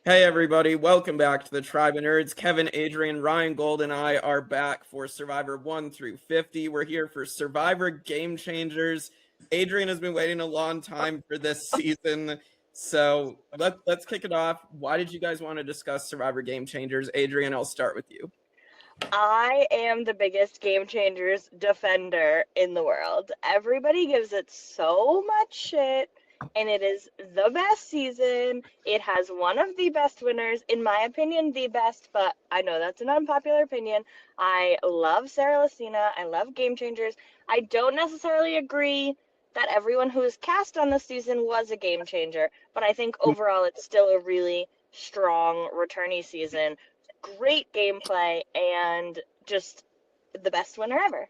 Hey everybody, welcome back to the Tribe of Nerds. Kevin, Adrienne, Ryan Gold, and I are back for Survivor 1 through 50. We're here for Survivor Game Changers. Adrienne has been waiting a long time for this season, so let's kick it off. Why did you guys want to discuss Survivor Game Changers? Adrienne, I'll start with you. I am the biggest Game Changers defender in the world. Everybody gives it so much shit, and it is the best season. It has one of the best winners, in my opinion, the best, but I know that's an unpopular opinion. I love Sarah Lacina. I love Game Changers. I don't necessarily agree that everyone who was cast on this season was a game changer, but I think overall it's still a really strong returnee season. Great gameplay and just the best winner ever.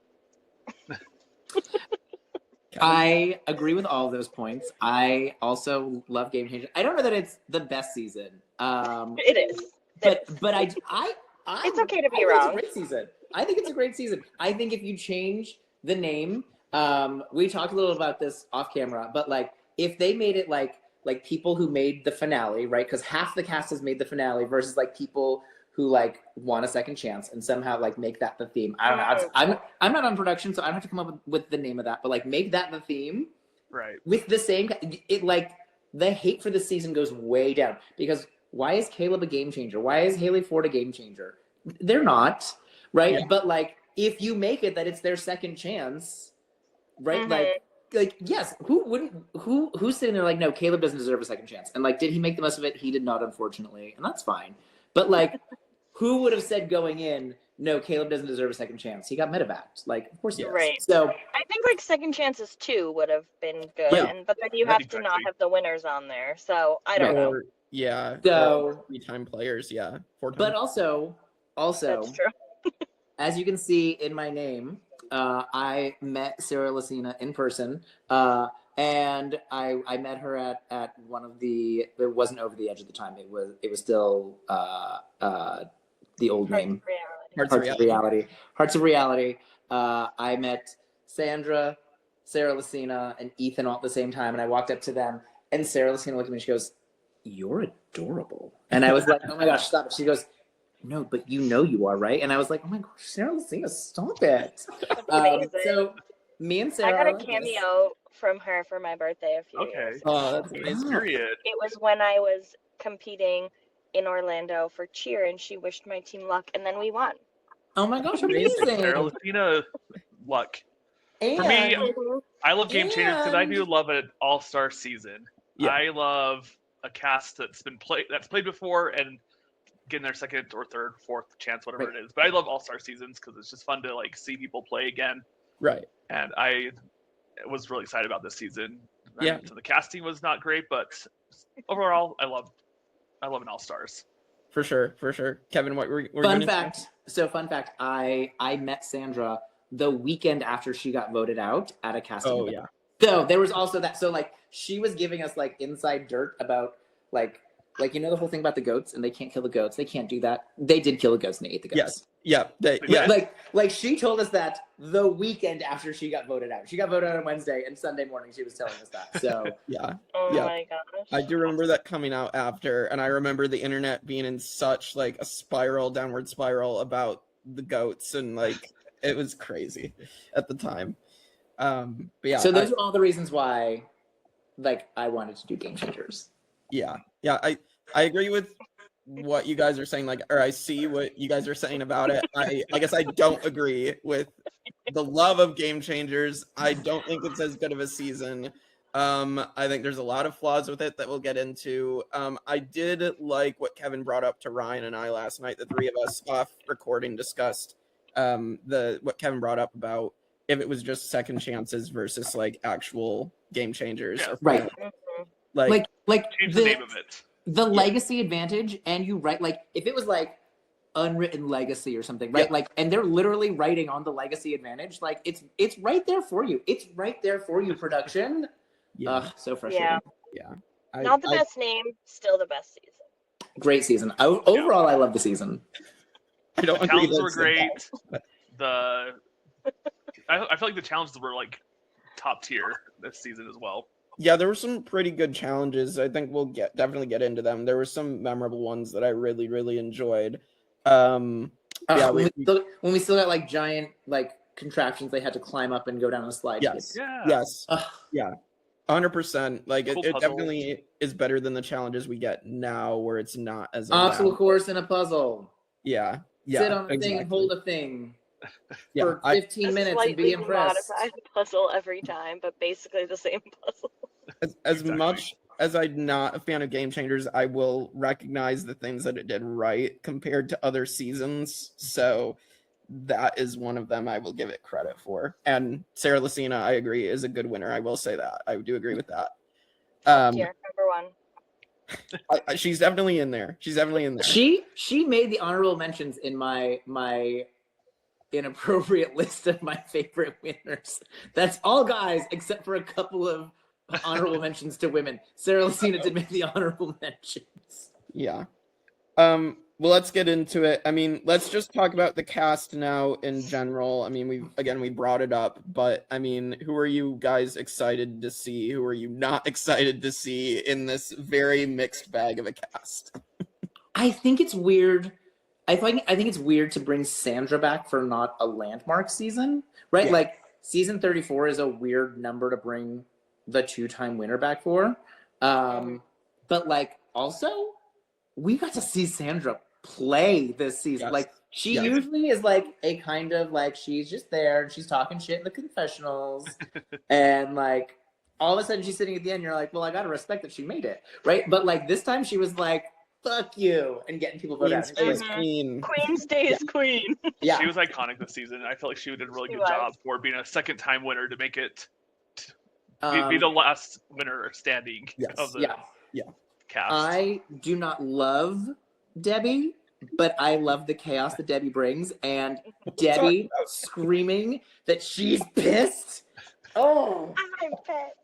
I agree with all of those points. I also love Game Changers. I don't know that it's the best season. It is. But It's okay to be I think wrong. It's a great season. I think it's a great season. I think if you change the name, we talked a little about this off camera, but like if they made it like people who made the finale, right? Because half the cast has made the finale versus like people who like want a second chance and somehow like make that the theme. I don't know. I'm not on production, so I don't have to come up with the name of that, but like make that the theme. Right. With the same, it like the hate for this season goes way down because why is Caleb a game changer? Why is Haley Ford a game changer? They're not, right? Yeah. But like if you make it that it's their second chance, right? Mm-hmm. Like yes, who's sitting there like, no, Caleb doesn't deserve a second chance. And like, did he make the most of it? He did not, unfortunately, and that's fine. But like, who would have said going in, no, Caleb doesn't deserve a second chance? He got medevaced. Like, of course he does. Right. So I think like second chances too would have been good, yeah. but then you have to not have the winners on there. So I don't know. Yeah. So 3-time players, yeah. 4 times. But also, that's true. As you can see in my name, I met Sarah Lacina in person. And I met her at one of the. It wasn't Over the Edge at the time. It was still the old name. Hearts of Reality. I met Sandra, Sarah Lacina, and Ethan all at the same time, and I walked up to them, and Sarah Lacina looked at me and she goes, "You're adorable," and I was like, "Oh my gosh, stop it!" She goes, "No, but you know you are, right?" And I was like, "Oh my gosh, Sarah Lacina, stop it!" So me and Sarah. I got a cameo from her for my birthday a few years ago. Oh, that's amazing. It was when I was competing in Orlando for cheer, and she wished my team luck, and then we won. Oh my gosh, amazing! Sarah Lacina, luck. And, for me, I love Game Changers because I do love an all-star season. Yeah. I love a cast that's played before and getting their second or third, fourth chance, whatever it is. But I love all-star seasons because it's just fun to like see people play again. Right. And I was really excited about this season. Yeah. So the casting was not great, but overall, I love an all-stars. For sure. Kevin, what were you fun fact? So fun fact, I met Sandra the weekend after she got voted out at a casting event. Yeah. So there was also that. So like she was giving us like inside dirt about like you know the whole thing about the goats and they can't kill the goats. They can't do that. They did kill the goats and they ate the goats. Yes. Yeah. Like she told us that the weekend after she got voted out. She got voted out on Wednesday and Sunday morning she was telling us that. So yeah. Oh my gosh. I do remember that coming out after, and I remember the internet being in such like a downward spiral about the goats, and like it was crazy at the time. But yeah. So those are all the reasons why like I wanted to do Game Changers. Yeah. I agree with what you guys are saying, like, or I see what you guys are saying about it. I guess I don't agree with the love of Game Changers. I don't think it's as good of a season. I think there's a lot of flaws with it that we'll get into. I did like what Kevin brought up to Ryan and I last night. The three of us off recording discussed what Kevin brought up about if it was just second chances versus like actual game changers. Yeah. Right. Like change the name of it. The legacy advantage, and you write like if it was like unwritten legacy or something, right? Yeah. Like, and they're literally writing on the legacy advantage. Like it's right there for you. It's right there for you, production. Yeah. So frustrating. Yeah. Not the best name, still the best season. Great season. Overall, I love the season. I don't the agree. Challenges were great. I feel like the challenges were like top tier this season as well. Yeah, there were some pretty good challenges. I think we'll definitely get into them. There were some memorable ones that I really, really enjoyed. Yeah, when we still got like giant like contraptions they had to climb up and go down a slide. yes, Yeah. yes, Ugh. yeah, 100%. Like Cool it puzzles. definitely is better than the challenges we get now, where it's not as Obstacle elaborate. course and a puzzle. Yeah, Sit on a exactly. thing and hold a thing Yeah, for 15 minutes and be Slightly impressed. modified puzzle every time, but basically the same puzzle. as Exactly. much as I'm not a fan of Game Changers, I will recognize the things that it did right compared to other seasons. So that is one of them I will give it credit for. And Sarah Lacina, I agree, is a good winner. I will say that. I do agree with that. Tier number 1. She's definitely in there. She's definitely in there. She made the honorable mentions in my inappropriate list of my favorite winners. That's all guys except for a couple of honorable mentions to women. Sarah Lacina did make the honorable mentions. Yeah. Well, let's get into it. I mean, let's just talk about the cast now in general. I mean, we brought it up, but I mean, who are you guys excited to see? Who are you not excited to see in this very mixed bag of a cast? I think it's weird. I think it's weird to bring Sandra back for not a landmark season, right? Yeah. Like season 34 is a weird number to bring the 2-time winner back for. But like also, we got to see Sandra play this season. Yes. Like she Yes. usually is like a kind of like she's just there and she's talking shit in the confessionals, and like all of a sudden she's sitting at the end. You're like, well, I gotta respect that she made it, right? But like this time she was like, fuck you, and getting people voted out. Queen stays queen. Queen stays queen. Yeah, She was iconic this season. I felt like she did a really She good was. job for being a second-time winner to make it be the last winner standing Yes. of the yeah. cast. I do not love Debbie, but I love the chaos that Debbie brings, and Debbie screaming that she's pissed. Oh, I'm pissed.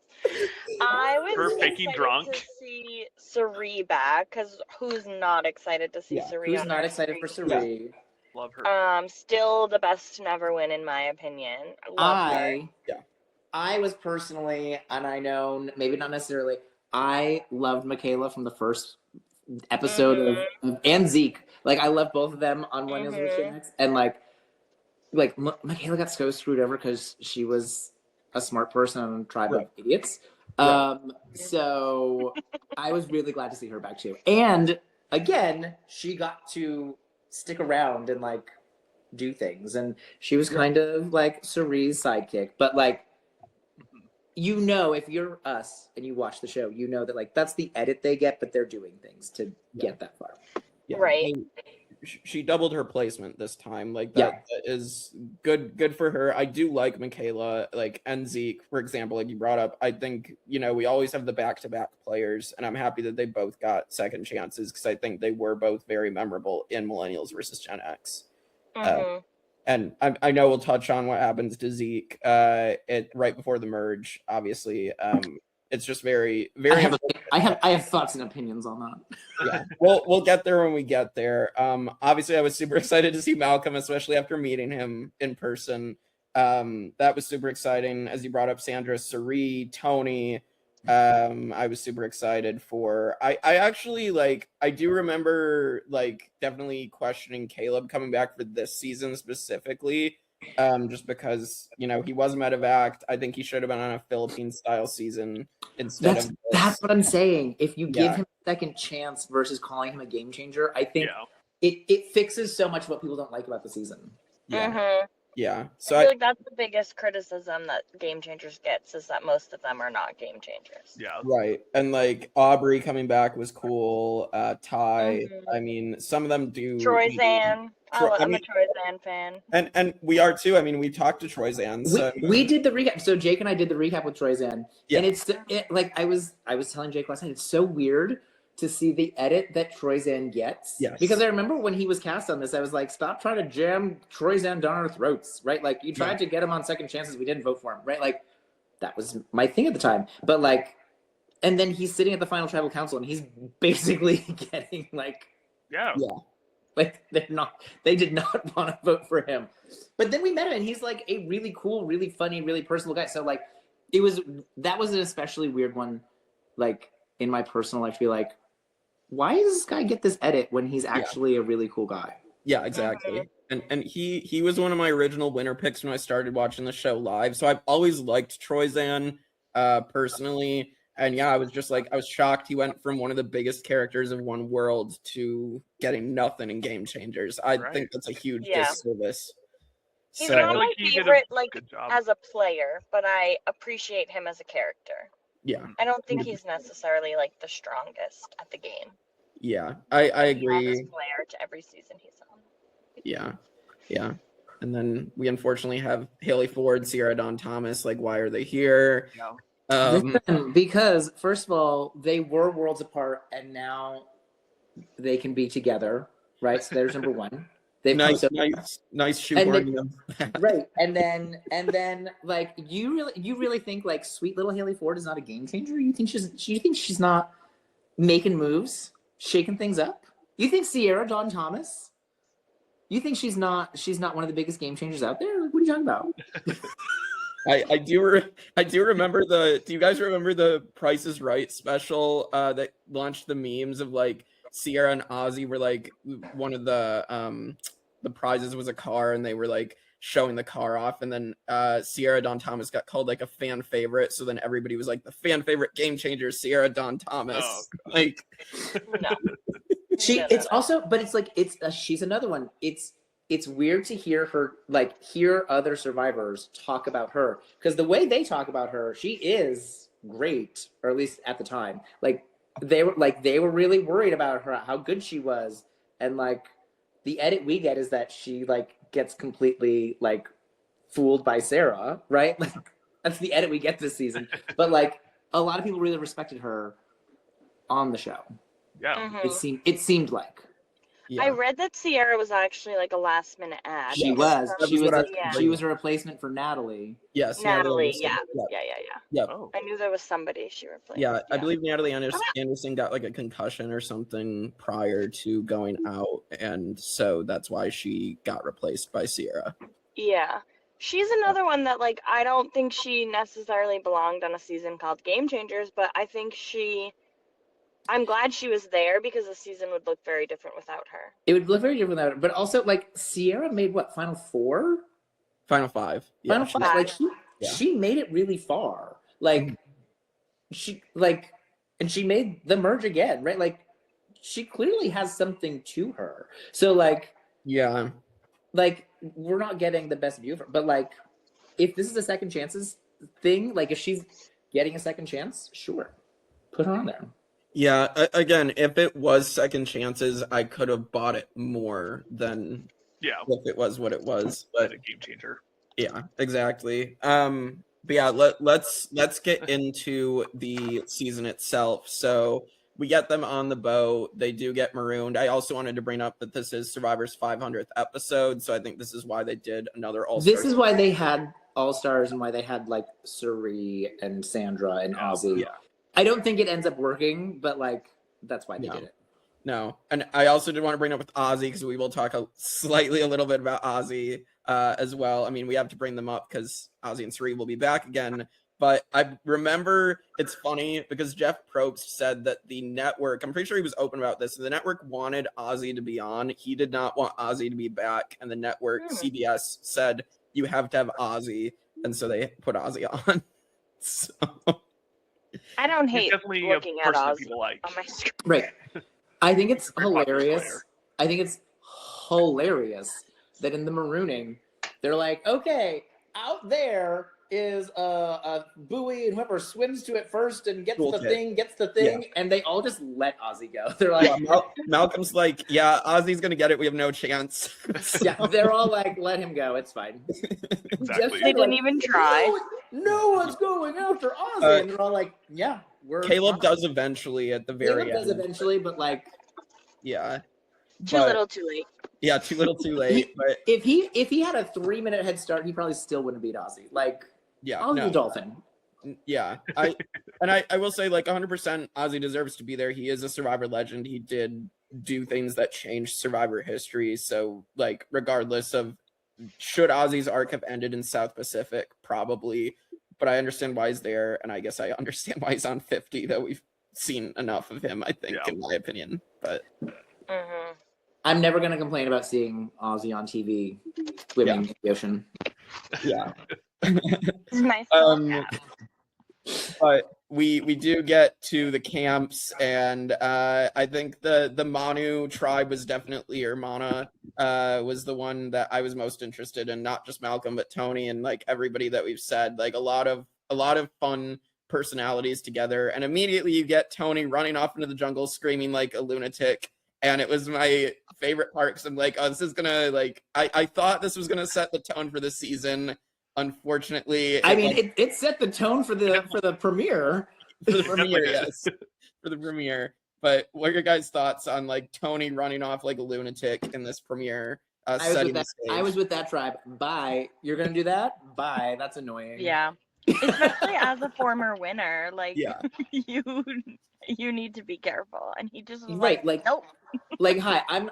I was Her faking excited drunk. to see Suri back, because who's not excited to see Yeah, Suri? who's on not our excited for screen? Suri? Love her. Still the best to never win, in my opinion. Love her. I was personally, and I know maybe not necessarily, I loved Michaela from the first episode of and Zeke. Like I love both of them on One Hills Next, and like Michaela got so screwed over because she was a smart person on Tribe of Idiots. So I was really glad to see her back too. And again, she got to stick around and like do things, and she was kind of like Suri's sidekick. But like, you know, if you're us and you watch the show, you know that like that's the edit they get, but they're doing things to get that far. Yeah. Right. She doubled her placement this time. Like that is good for her. I do like Michaela, like, and Zeke, for example, like you brought up. I think, you know, we always have the back-to-back players, and I'm happy that they both got second chances because I think they were both very memorable in Millennials versus Gen X. And I know we'll touch on what happens to Zeke right before the merge, obviously. It's just very, very. I have thoughts and opinions on that. Yeah, we'll get there when we get there. Obviously, I was super excited to see Malcolm, especially after meeting him in person. That was super exciting. As you brought up, Sandra, Suri, Tony. I was super excited for. I actually like. I do remember like definitely questioning Caleb coming back for this season specifically. Just because, you know, he was medevac. I think he should have been on a Philippine-style season instead of this. That's what I'm saying. If you give him a second chance versus calling him a game changer, I think it fixes so much of what people don't like about the season. Yeah. So I feel like that's the biggest criticism that Game Changers gets, is that most of them are not game changers. Yeah. Right. And like Aubrey coming back was cool. Ty. I mean, some of them do. Troyzan. I'm a Troyzan fan. And we are too. I mean, we talked to Troyzan. So. We did the recap. So Jake and I did the recap with Troyzan. And it's like I was telling Jake last night, it's so weird to see the edit that Troyzan gets. Yes. Because I remember when he was cast on this, I was like, stop trying to jam Troyzan down our throats, right? Like, you tried to get him on second chances, we didn't vote for him, right? Like, that was my thing at the time. But, like, and then he's sitting at the final tribal council, and he's basically getting, like... Yeah. Like, they did not want to vote for him. But then we met him, and he's, like, a really cool, really funny, really personal guy. So, like, that was an especially weird one, like in my personal life, to be like, why does this guy get this edit when he's actually a really cool guy? Yeah, exactly. And he was one of my original winner picks when I started watching the show live. So I've always liked Troyzan personally. And yeah, I was just like, I was shocked he went from one of the biggest characters of One World to getting nothing in Game Changers. I think that's a huge disservice. He's So, not my favorite, like, good job. as a player, but I appreciate him as a character. yeah. I don't think he's necessarily, like, the strongest at the game. Yeah, I agree. He player to every season he's on. Yeah. And then we unfortunately have Haley Ford, Sierra Dawn Thomas. Like, why are they here? Listen, because first of all, they were worlds apart, and now they can be together, right? So there's number one. They've nice shoehorning them. Right, and then like you really think like sweet little Haley Ford is not a game changer? You think she's not making moves, shaking things up? You think Sierra Dawn Thomas? You think she's not one of the biggest game changers out there? Like, what are you talking about? I do remember do you guys remember the Price is Right special that launched the memes of like Sierra and Ozzy were like one of the prizes was a car and they were like showing the car off, and then Sierra Dawn Thomas got called like a fan favorite, so then everybody was like the fan favorite game changer Sierra Dawn Thomas. Like No. It's also, but it's like she's another one. It's weird to hear other survivors talk about her, because the way they talk about her, she is great, or at least at the time. Like they were really worried about her, how good she was, and like the edit we get is that she like gets completely like fooled by Sarah, right? Like that's the edit we get this season. But like a lot of people really respected her on the show. Yeah. It seemed like. I read that Sierra was actually like a last minute ad. She was a replacement for Natalie. Yes, Natalie. Yeah. Oh. I knew there was somebody she replaced. Yeah, I believe Natalie Anderson got like a concussion or something prior to going out, and so that's why she got replaced by Sierra. Yeah. She's another one that like I don't think she necessarily belonged on a season called Game Changers, but I think I'm glad she was there because the season would look very different without her. It would look very different without her. But also, like, Sierra made what, Final Four? Final Five. Final Five. Like, she made it really far. Like, and she made the merge again, right? Like, she clearly has something to her. So, like, yeah. Like, we're not getting the best view of her. But, like, if this is a second chances thing, like, if she's getting a second chance, sure. Put her on there. Yeah, again, if it was second chances, I could have bought it more than if it was what it was. But a game changer. Yeah, exactly. But yeah, let's get into the season itself. So we get them on the boat. They do get marooned. I also wanted to bring up that this is Survivor's 500th episode, so I think this is why they did another All-Stars. This is why they had All-Stars and why they had like Suri and Sandra and Ozzy. Yeah. I don't think it ends up working, but like that's why they did it. No, and I also did want to bring up with Ozzy because we will talk a little bit about Ozzy as well. I mean, we have to bring them up because Ozzy and Suri will be back again. But I remember it's funny because Jeff Probst said that the network, I'm pretty sure he was open about this, the network wanted Ozzy to be on. He did not want Ozzy to be back. And the network, CBS, said, you have to have Ozzy. And so they put Ozzy on. So... I don't hate looking at Ozzy on my screen. Right. I think it's hilarious. I think it's hilarious that in the marooning, they're like, okay, out there is a buoy, and whoever swims to it first and gets the thing, and they all just let Ozzy go. They're like, Malcolm's like, yeah, Ozzy's gonna get it. We have no chance. Yeah, they're all like, let him go. It's fine. Exactly. They didn't even try. No one's going after Ozzy, and they're all like, yeah, Caleb does eventually at the very end. Caleb does eventually, but like, yeah, too little, too late. Yeah, too little, too late. But if he had a 3-minute head start, he probably still wouldn't beat Ozzy. Like, Ozzy the Dolphin. Yeah, I will say, like, 100% Ozzy deserves to be there. He is a Survivor legend. He did do things that changed Survivor history. So, like, regardless of should Ozzy's arc have ended in South Pacific, probably. but I understand why he's there, and I guess I understand why he's on 50. Though we've seen enough of him, I think, in my opinion. But I'm never gonna complain about seeing Ozzy on TV swimming in the ocean. Yeah. It's nice to look at. But we do get to the camps, and I think the Manu tribe was definitely, or Mana was the one that I was most interested in, not just Malcolm but Tony and like everybody that we've said, like a lot of fun personalities together. And immediately you get Tony running off into the jungle screaming like a lunatic, and it was my favorite part because I'm like, oh, this is gonna, like, I thought this was gonna set the tone for the season. Unfortunately, it set the tone for the premiere. For the premiere, yes, for the premiere. But what are your guys' thoughts on like Tony running off like a lunatic in this premiere? I was with that tribe. Bye. You're gonna do that? Bye. That's annoying. Yeah, especially as a former winner, like you need to be careful. And he just was like nope. Like, hi, I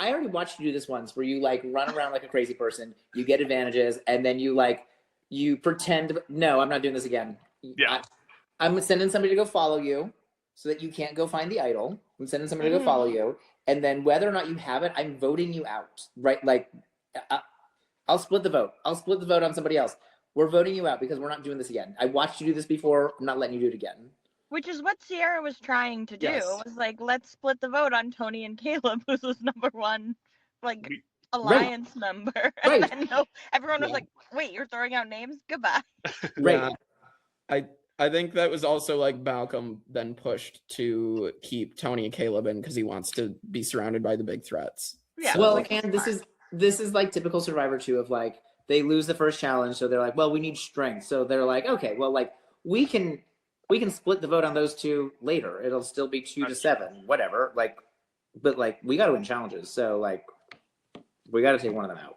already watched you do this once where you like run around like a crazy person, you get advantages, and then you pretend, no, I'm not doing this again. Yeah. I'm sending somebody to go follow you so that you can't go find the idol. I'm sending somebody to go follow you. And then whether or not you have it, I'm voting you out, right? Like, I'll split the vote. I'll split the vote on somebody else. We're voting you out because we're not doing this again. I watched you do this before. I'm not letting you do it again. Which is what Sierra was trying to do. Was like, let's split the vote on Tony and Caleb, who's his #1, like, alliance member. And then everyone was like, wait, you're throwing out names? Goodbye. Yeah. I think that was also like Malcolm then pushed to keep Tony and Caleb in because he wants to be surrounded by the big threats. Yeah. So, well, and this is like typical Survivor 2 of like, they lose the first challenge, so they're like, well, we need strength. So they're like, okay, well, like, we can split the vote on those two later. It'll still be 2-7, whatever. Like, but like, we got to win challenges, so like, we got to take one of them out.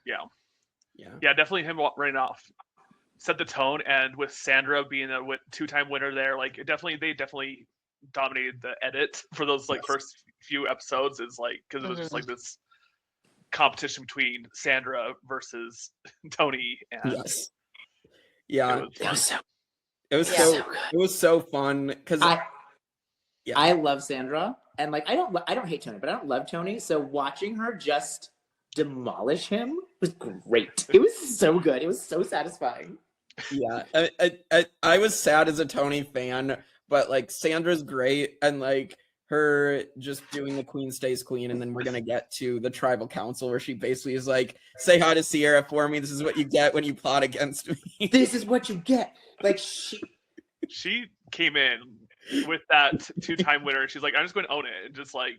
Yeah, definitely him running off set the tone, and with Sandra being a 2-time winner there, like they definitely dominated the edit for those like first few episodes. Is like because it was just like this competition between Sandra versus Tony, and it was so fun because I love Sandra, and like I don't hate Tony, but I don't love Tony. So watching her just demolish him was great. It was so good. It was so satisfying. Yeah, I was sad as a Tony fan, but like Sandra's great, and like her just doing the queen stays queen, and then we're gonna get to the tribal council where she basically is like, say hi to Sierra for me. This is what you get when you plot against me. This is what you get. Like she came in with that 2-time winner. She's like, I'm just going to own it, and just like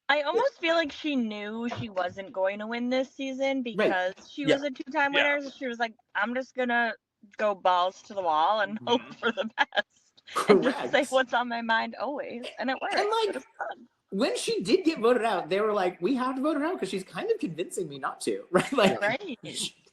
I almost feel like she knew she wasn't going to win this season because she was a 2-time winner. So she was like, I'm just gonna go balls to the wall and hope for the best. And just say what's on my mind always. And it worked. And like, when she did get voted out, they were like, we have to vote her out because she's kind of convincing me not to. Right? Like,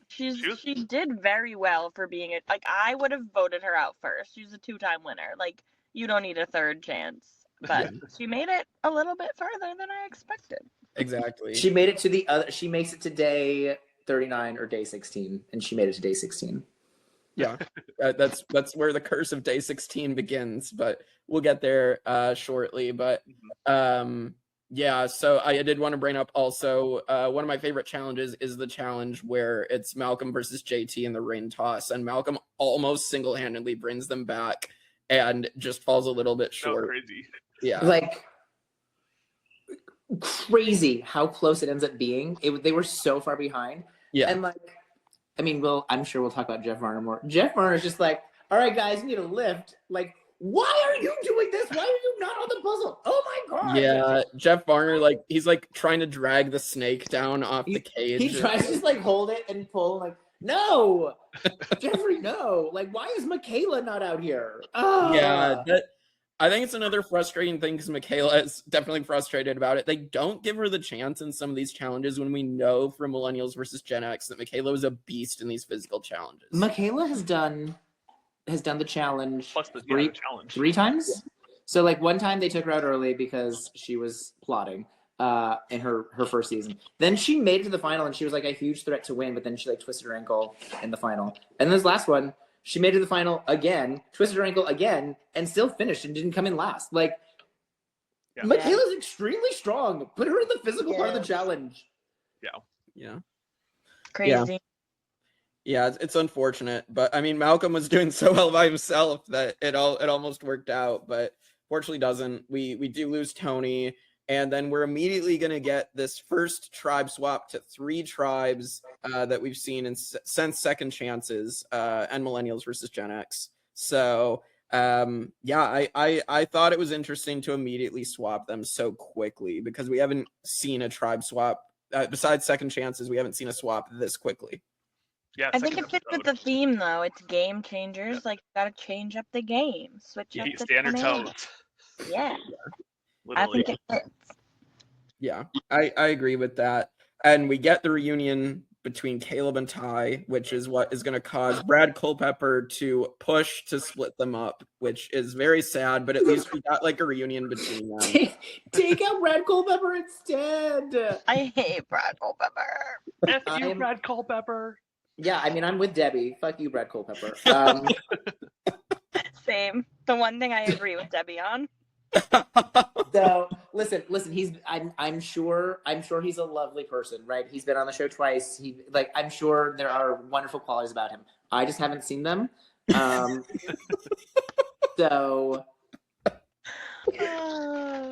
She did very well for being it. Like, I would have voted her out first. She's a 2-time winner. Like, you don't need a third chance. But she made it a little bit further than I expected. Exactly. She made it to she makes it to day 39 or day 16, and she made it to day 16. Yeah, that's where the curse of day 16 begins, but we'll get there shortly. But so I did want to bring up also one of my favorite challenges is the challenge where it's Malcolm versus JT in the ring toss, and Malcolm almost single-handedly brings them back and just falls a little bit short. So crazy. Yeah, like crazy how close it ends up being. They were so far behind. Yeah, and like, I mean, I'm sure we'll talk about Jeff Varner more. Jeff Varner is just like, all right, guys, you need a lift. Like, why are you doing this? Why are you not on the puzzle? Oh my god. Yeah, Jeff Varner, like, he's like trying to drag the snake down off the cage. He tries to just like hold it and pull, like, no, Jeffrey, no. Like, why is Michaela not out here? Oh. Yeah, I think it's another frustrating thing because Michaela is definitely frustrated about it. They don't give her the chance in some of these challenges when we know from Millennials versus Gen X that Michaela was a beast in these physical challenges. Michaela has done the challenge plus the challenge 3 times. Yeah. So like one time they took her out early because she was plotting. in her first season. Then she made it to the final, and she was like a huge threat to win, but then she like twisted her ankle in the final. And this last one, she made it to the final again, twisted her ankle again, and still finished and didn't come in last. Like, Michaela's extremely strong. Put her in the physical part of the challenge. Yeah. Crazy. Yeah, it's unfortunate, but I mean, Malcolm was doing so well by himself that it almost worked out, but fortunately doesn't. We do lose Tony, and then we're immediately going to get this first tribe swap to 3 tribes that we've seen since Second Chances and Millennials versus Gen X. So I thought it was interesting to immediately swap them so quickly because we haven't seen a tribe swap besides Second Chances. We haven't seen a swap this quickly. Yeah, I think it fits with the theme though. It's game changers. Like, gotta change up the game, switch up the standard dynamic. tones. Yeah, Literally. I think it fits. Yeah, I agree with that. And we get the reunion between Caleb and Ty, which is what is going to cause Brad Culpepper to push to split them up, which is very sad, but at least we got like a reunion between them. Take out Brad Culpepper instead. I hate Brad Culpepper. F you, Brad Culpepper. Yeah, I mean, I'm with Debbie. Fuck you, Brad Culpepper. Same. The one thing I agree with Debbie on. So listen. I'm sure he's a lovely person, right? He's been on the show twice. I'm sure there are wonderful qualities about him. I just haven't seen them. So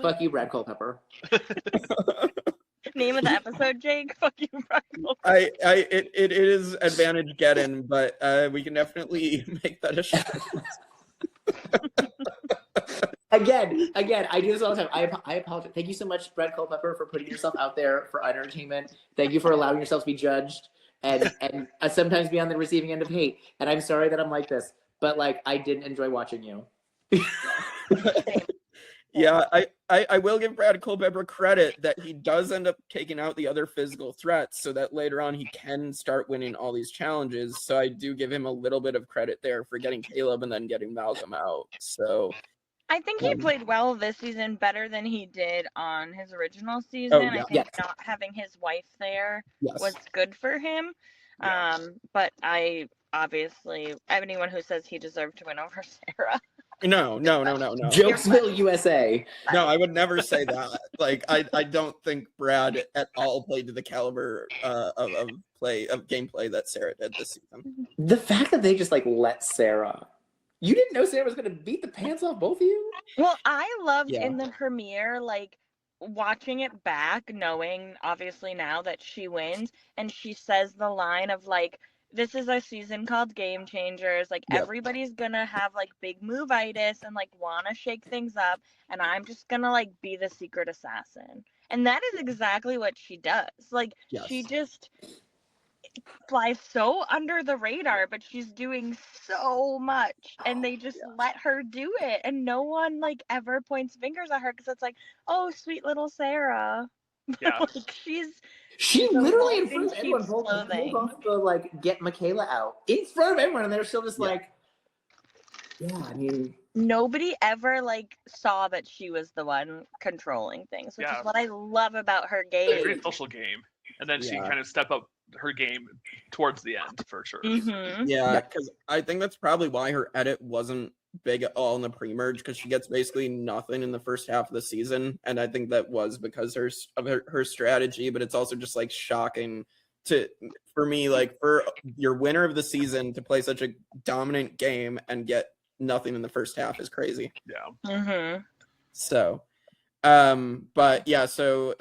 fuck you, Brad Culpepper. Name of the episode, Jake. Fuck you, Brad Culpepper. It is Advantage-Geddon, but we can definitely make that a show. Again, I do this all the time. I apologize. Thank you so much, Brad Culpepper, for putting yourself out there for entertainment. Thank you for allowing yourself to be judged and sometimes be on the receiving end of hate. And I'm sorry that I'm like this, but like I didn't enjoy watching you. Yeah, I will give Brad Culpepper credit that he does end up taking out the other physical threats so that later on he can start winning all these challenges. So I do give him a little bit of credit there for getting Caleb and then getting Malcolm out. So I think he played well this season, better than he did on his original season. I think not having his wife there was good for him. But I obviously, anyone who says he deserved to win over Sarah. No. Jokesville, USA. No, I would never say that. Like, I don't think Brad at all played to the caliber of gameplay that Sarah did this season. The fact that they just like let Sarah. You didn't know Sarah was going to beat the pants off both of you? Well, I loved in the premiere, like, watching it back, knowing, obviously, now that she wins, and she says the line of, like, this is a season called Game Changers, like, everybody's gonna have, like, big move-itis and, like, wanna shake things up, and I'm just gonna, like, be the secret assassin. And that is exactly what she does. Like, she just flies so under the radar, but she's doing so much, and they just let her do it, and no one like ever points fingers at her because it's like, oh, sweet little Sarah. Like, she literally in front of everyone pulled off the like get Michaela out in front of everyone, and they're still just like, I mean, nobody ever like saw that she was the one controlling things, which is what I love about her game. It's a great social game, and then she can kind of step up her game towards the end for sure. Yeah, because I think that's probably why her edit wasn't big at all in the pre-merge, because she gets basically nothing in the first half of the season, and I think that was because of her strategy. But it's also just like shocking for me, like for your winner of the season to play such a dominant game and get nothing in the first half is crazy. So but yeah, so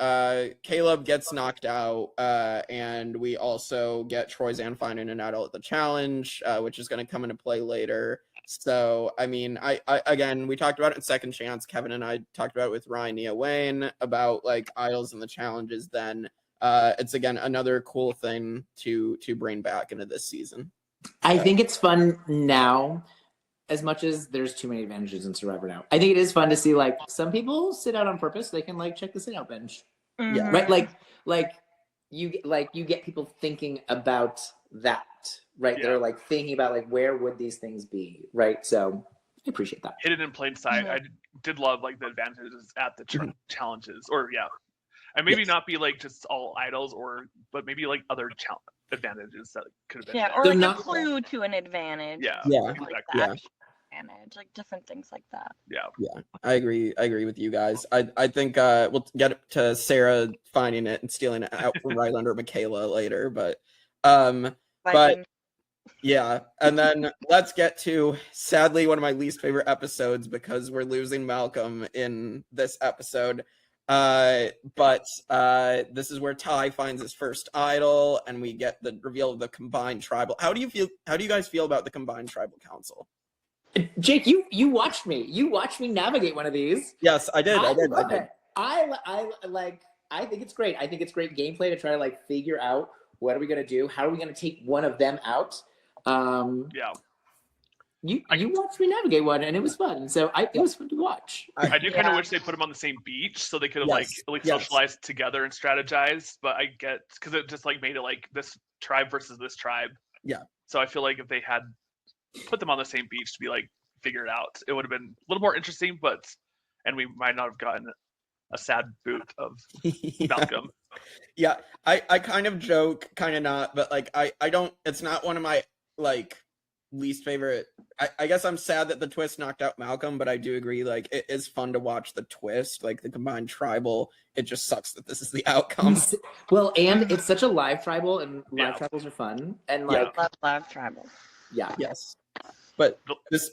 Caleb gets knocked out, and we also get Troy Zanfine in an adult at the challenge, which is going to come into play later. So I mean, I again, we talked about it in Second Chance. Kevin and I talked about it with Ryan Nia Wayne about like idols and the challenges. Then it's again another cool thing to bring back into this season. I think it's fun now. As much as there's too many advantages in Survivor now, I think it is fun to see like some people sit out on purpose. They can like check the sit out bench, right? Like you get people thinking about that, right? They're like thinking about like where would these things be, right? So I appreciate that. Hidden in plain sight. I did love like the advantages at the challenges, or And maybe not be like just all idols, but maybe like other advantages that could have been. Yeah, there. or They're like not- a clue to an advantage. Yeah, Yeah. Like exactly. the Yeah. actual advantage, like different things like that. Yeah. Yeah, I agree with you guys. I think we'll get to Sarah finding it and stealing it out from right under Michaela later, but Viking. yeah, and then let's get to, sadly, one of my least favorite episodes because we're losing Malcolm in this episode. But this is where Ty finds his first idol, and we get the reveal of the combined tribal. How do you guys feel about the combined tribal council? Jake, you watched me. You watched me navigate one of these. Yes, I did. I did. love it. I think it's great. I think it's great gameplay to try to like figure out what are we gonna do? How are we gonna take one of them out? Yeah. You watched me navigate one, and it was fun. So it was fun to watch. I do kind of Yeah. wish they put them on the same beach so they could have Yes, like at least yes. socialized together and strategized. But I get because it just like made it like this tribe versus this tribe. Yeah. So I feel like if they had put them on the same beach to be like figure it out, it would have been a little more interesting. And we might not have gotten a sad boot of Malcolm. Yeah, I kind of joke, kind of not, but like I don't. It's not one of my like least favorite. I guess I'm sad that the twist knocked out Malcolm, but I do agree, like, it is fun to watch the twist, like the combined tribal. It just sucks that this is the outcome. Well, and it's such a live tribal, and live Yeah. tribals are fun. And Yeah. like, Love tribal. yeah. Yes, but this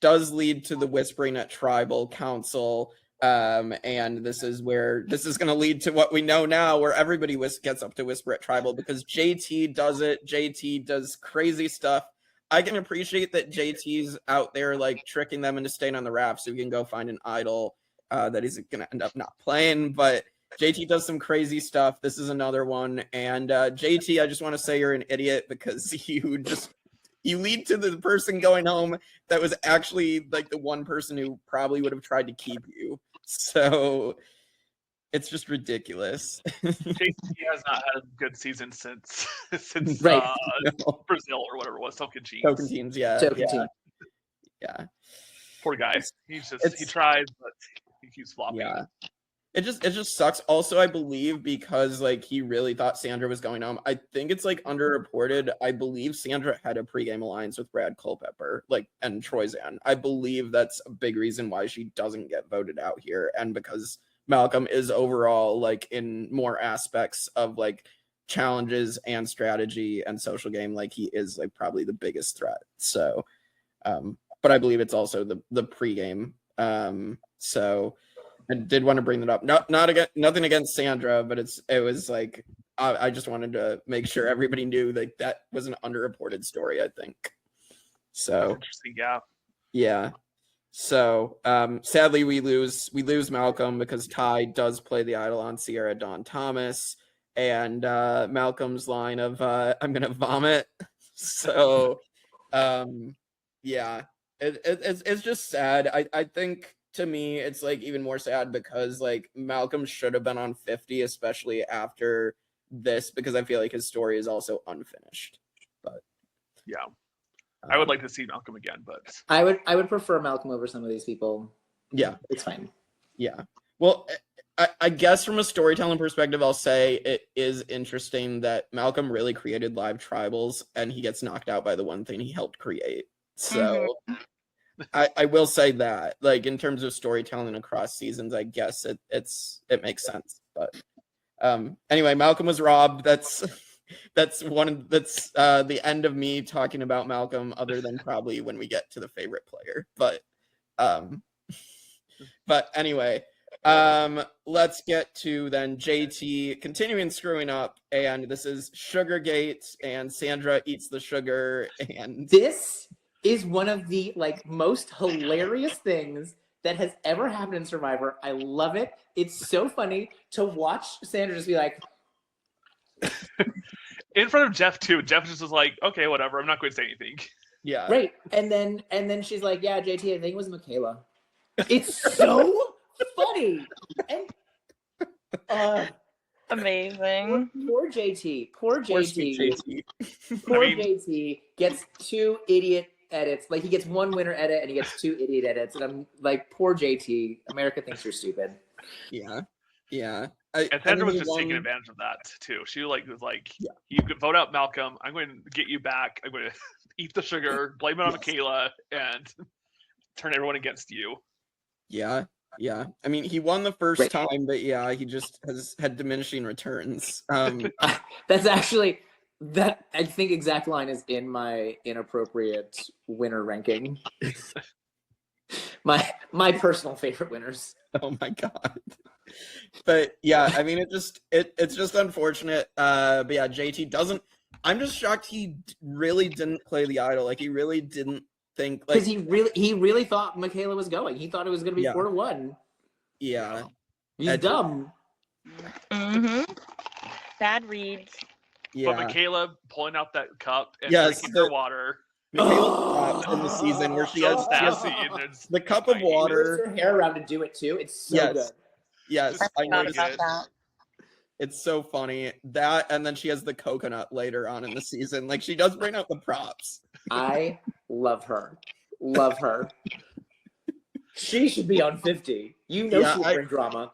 does lead to the whispering at tribal council, and this is where this is going to lead to what we know now, where everybody gets up to whisper at tribal because JT does it. JT does crazy stuff. I can appreciate that JT's out there like tricking them into staying on the raft so he can go find an idol that he's going to end up not playing, but JT does some crazy stuff. This is another one, and JT, I just want to say you're an idiot because you lead to the person going home that was actually like the one person who probably would have tried to keep you. So it's just ridiculous. JT has not had a good season since Right. No. Brazil or whatever it was. Token Teams, yeah. Token yeah. team. Yeah. Poor guy. He tries, but he keeps flopping. Yeah. It just sucks. Also, I believe because like he really thought Sandra was going home. I think it's like underreported. I believe Sandra had a pregame alliance with Brad Culpepper, like, and Troyzan. I believe that's a big reason why she doesn't get voted out here, and because Malcolm is overall like in more aspects of like challenges and strategy and social game, like he is like probably the biggest threat. So, but I believe it's also the pregame. So. I did want to bring that up. Nothing against Sandra, but it was like I just wanted to make sure everybody knew like that was an underreported story, I think. So Interesting, yeah. Yeah. So sadly we lose Malcolm because Ty does play the idol on Sierra Dawn Thomas, and Malcolm's line of I'm gonna vomit. So yeah. It's just sad. I think to me, it's like even more sad because like Malcolm should have been on 50, especially after this, because I feel like his story is also unfinished. But yeah, I would like to see Malcolm again, but I would prefer Malcolm over some of these people. Yeah, it's fine. Yeah, well, I guess from a storytelling perspective, I'll say it is interesting that Malcolm really created live tribals, and he gets knocked out by the one thing he helped create. So. I will say that, like, in terms of storytelling across seasons, I guess it makes sense. But anyway, Malcolm was robbed. That's the end of me talking about Malcolm, other than probably when we get to the favorite player. But anyway, let's get to then JT continuing screwing up, and this is SugarGate, and Sandra eats the sugar, and this is one of the like most hilarious things that has ever happened in Survivor. I love it. It's so funny to watch Sandra just be like, in front of Jeff too. Jeff just was like, okay, whatever. I'm not going to say anything. Yeah. Right. And then she's like, yeah, JT, I think it was Michaela. It's so funny. And amazing. Poor JT. Poor JT. Poor JT gets 2 idiot edits. Like, he gets 1 winner edit and he gets 2 idiot edits. And I'm like, poor JT. America thinks you're stupid. Yeah. And Sandra was just taking advantage of that too. She was like, you could vote out Malcolm. I'm going to get you back. I'm going to eat the sugar, blame it on Michaela, and turn everyone against you. Yeah. Yeah. I mean, he won the first time, but yeah, he just has had diminishing returns. That's actually that. I think exact line is in my inappropriate winner ranking. my personal favorite winners. Oh my god. But yeah, I mean, it's just unfortunate. But yeah, JT doesn't. I'm just shocked he really didn't play the idol. Like he really didn't think because he really thought Michaela was going. He thought it was going to be 4-1. Yeah, he's dumb. Bad reads. Yeah, but Michaela pulling out that cup and drinking her water. Michaela in the season where she has the cup of water. She her hair around to do it too. It's so good. Yes, I noticed that. It's so funny that, and then she has the coconut later on in the season. Like she does bring out the props. I love her. Love her. She should be on 50. You know she'll bring drama.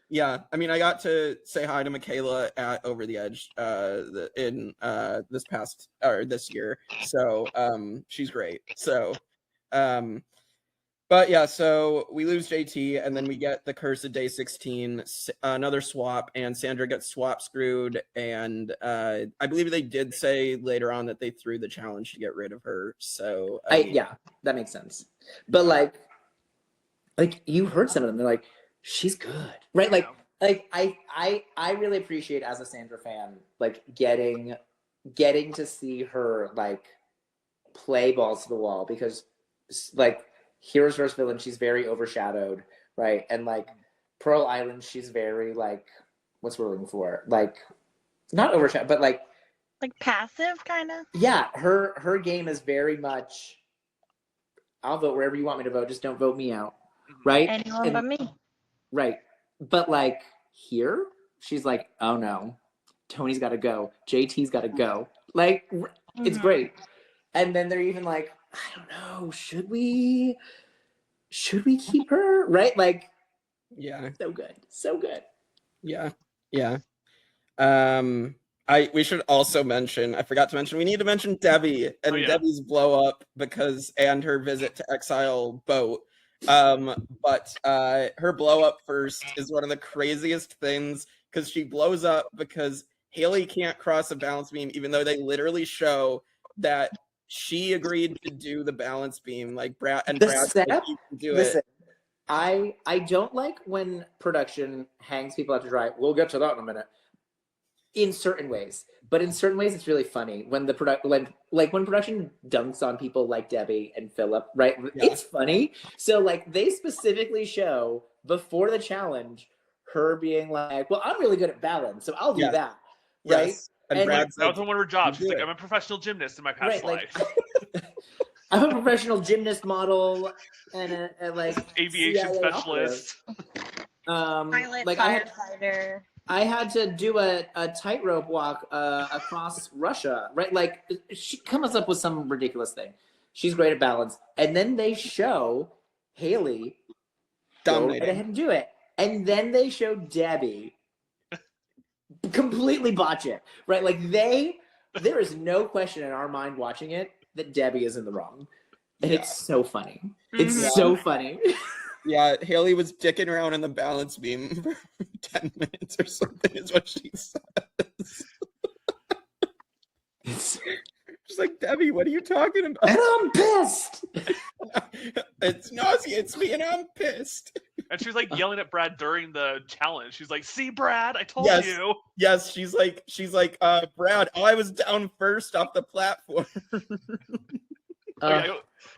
Yeah, I mean, I got to say hi to Michaela at Over the Edge in this year. So she's great. So but yeah, so we lose JT, and then we get the curse of day 16, another swap, and Sandra gets swap screwed. And I believe they did say later on that they threw the challenge to get rid of her. So yeah, that makes sense. But like you heard some of them, they're like, she's good, right? Like I really appreciate as a Sandra fan, like getting to see her like play balls to the wall, because like Heroes vs. Villain, she's very overshadowed, right? And like Pearl Island, she's very like, what's we're looking for? Like not overshadowed, but like passive kind of. Yeah, her game is very much, I'll vote wherever you want me to vote, just don't vote me out, right? Anyone but me. Right. But like here, she's like, oh no, Tony's got to go. JT's got to go. Like, it's great. And then they're even like, I don't know, should we keep her? Right? Like, yeah. So good. So good. Yeah. Yeah. We should also mention, I forgot to mention, we need to mention Debbie and Debbie's blow up and her visit to Exile boat. But her blow up first is one of the craziest things, because she blows up because Haley can't cross a balance beam, even though they literally show that she agreed to do the balance beam. Like Brad setup, do it. I don't like when production hangs people out to dry. We'll get to that in a minute. In certain ways, but in certain ways, it's really funny when the when production dunks on people like Debbie and Philip, right? Yeah. It's funny. So like they specifically show before the challenge her being like, "Well, I'm really good at balance, so I'll do that." Right? Yes. And Brad's that was one of her jobs. She's like, "I'm a professional gymnast in my past life." I'm a professional gymnast model and a like aviation CIA specialist. Pilot, firefighter. I had to do a tightrope walk across Russia, right? Like, she comes up with some ridiculous thing. She's great at balance. And then they show Haley go right ahead and do it. And then they show Debbie completely botch it, right? Like, there is no question in our mind watching it that Debbie is in the wrong. And it's so funny. It's so funny. Yeah, Haley was dicking around in the balance beam for 10 minutes or something, is what she says. She's like, Debbie, what are you talking about? And I'm pissed! It's nauseates me and I'm pissed. And she's like yelling at Brad during the challenge. She's like, see, Brad, I told you. Yes, she's like, Brad, I was down first off the platform.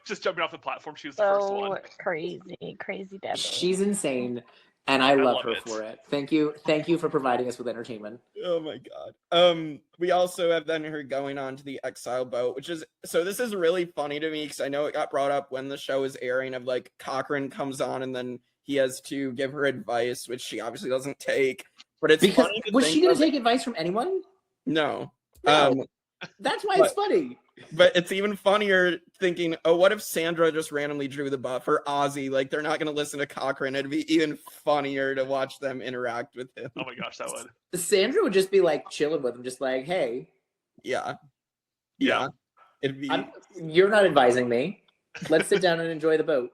Just jumping off the platform, she was the first one. Crazy Debbie. She's insane, and I love her for it. Thank you for providing us with entertainment. Oh my god. We also have then her going on to the Exile boat, this is really funny to me, because I know it got brought up when the show is airing, of like Cochran comes on and then he has to give her advice, which she obviously doesn't take. But it's funny. Was she going to take advice from anyone? No. That's why it's funny. But it's even funnier thinking, oh, what if Sandra just randomly drew the buff, or Ozzy? Like, they're not going to listen to Cochran. It'd be even funnier to watch them interact with him. Oh my gosh, that would. Sandra would just be like chilling with him, just like, hey. Yeah. It'd be. You're not advising me. Let's sit down and enjoy the boat.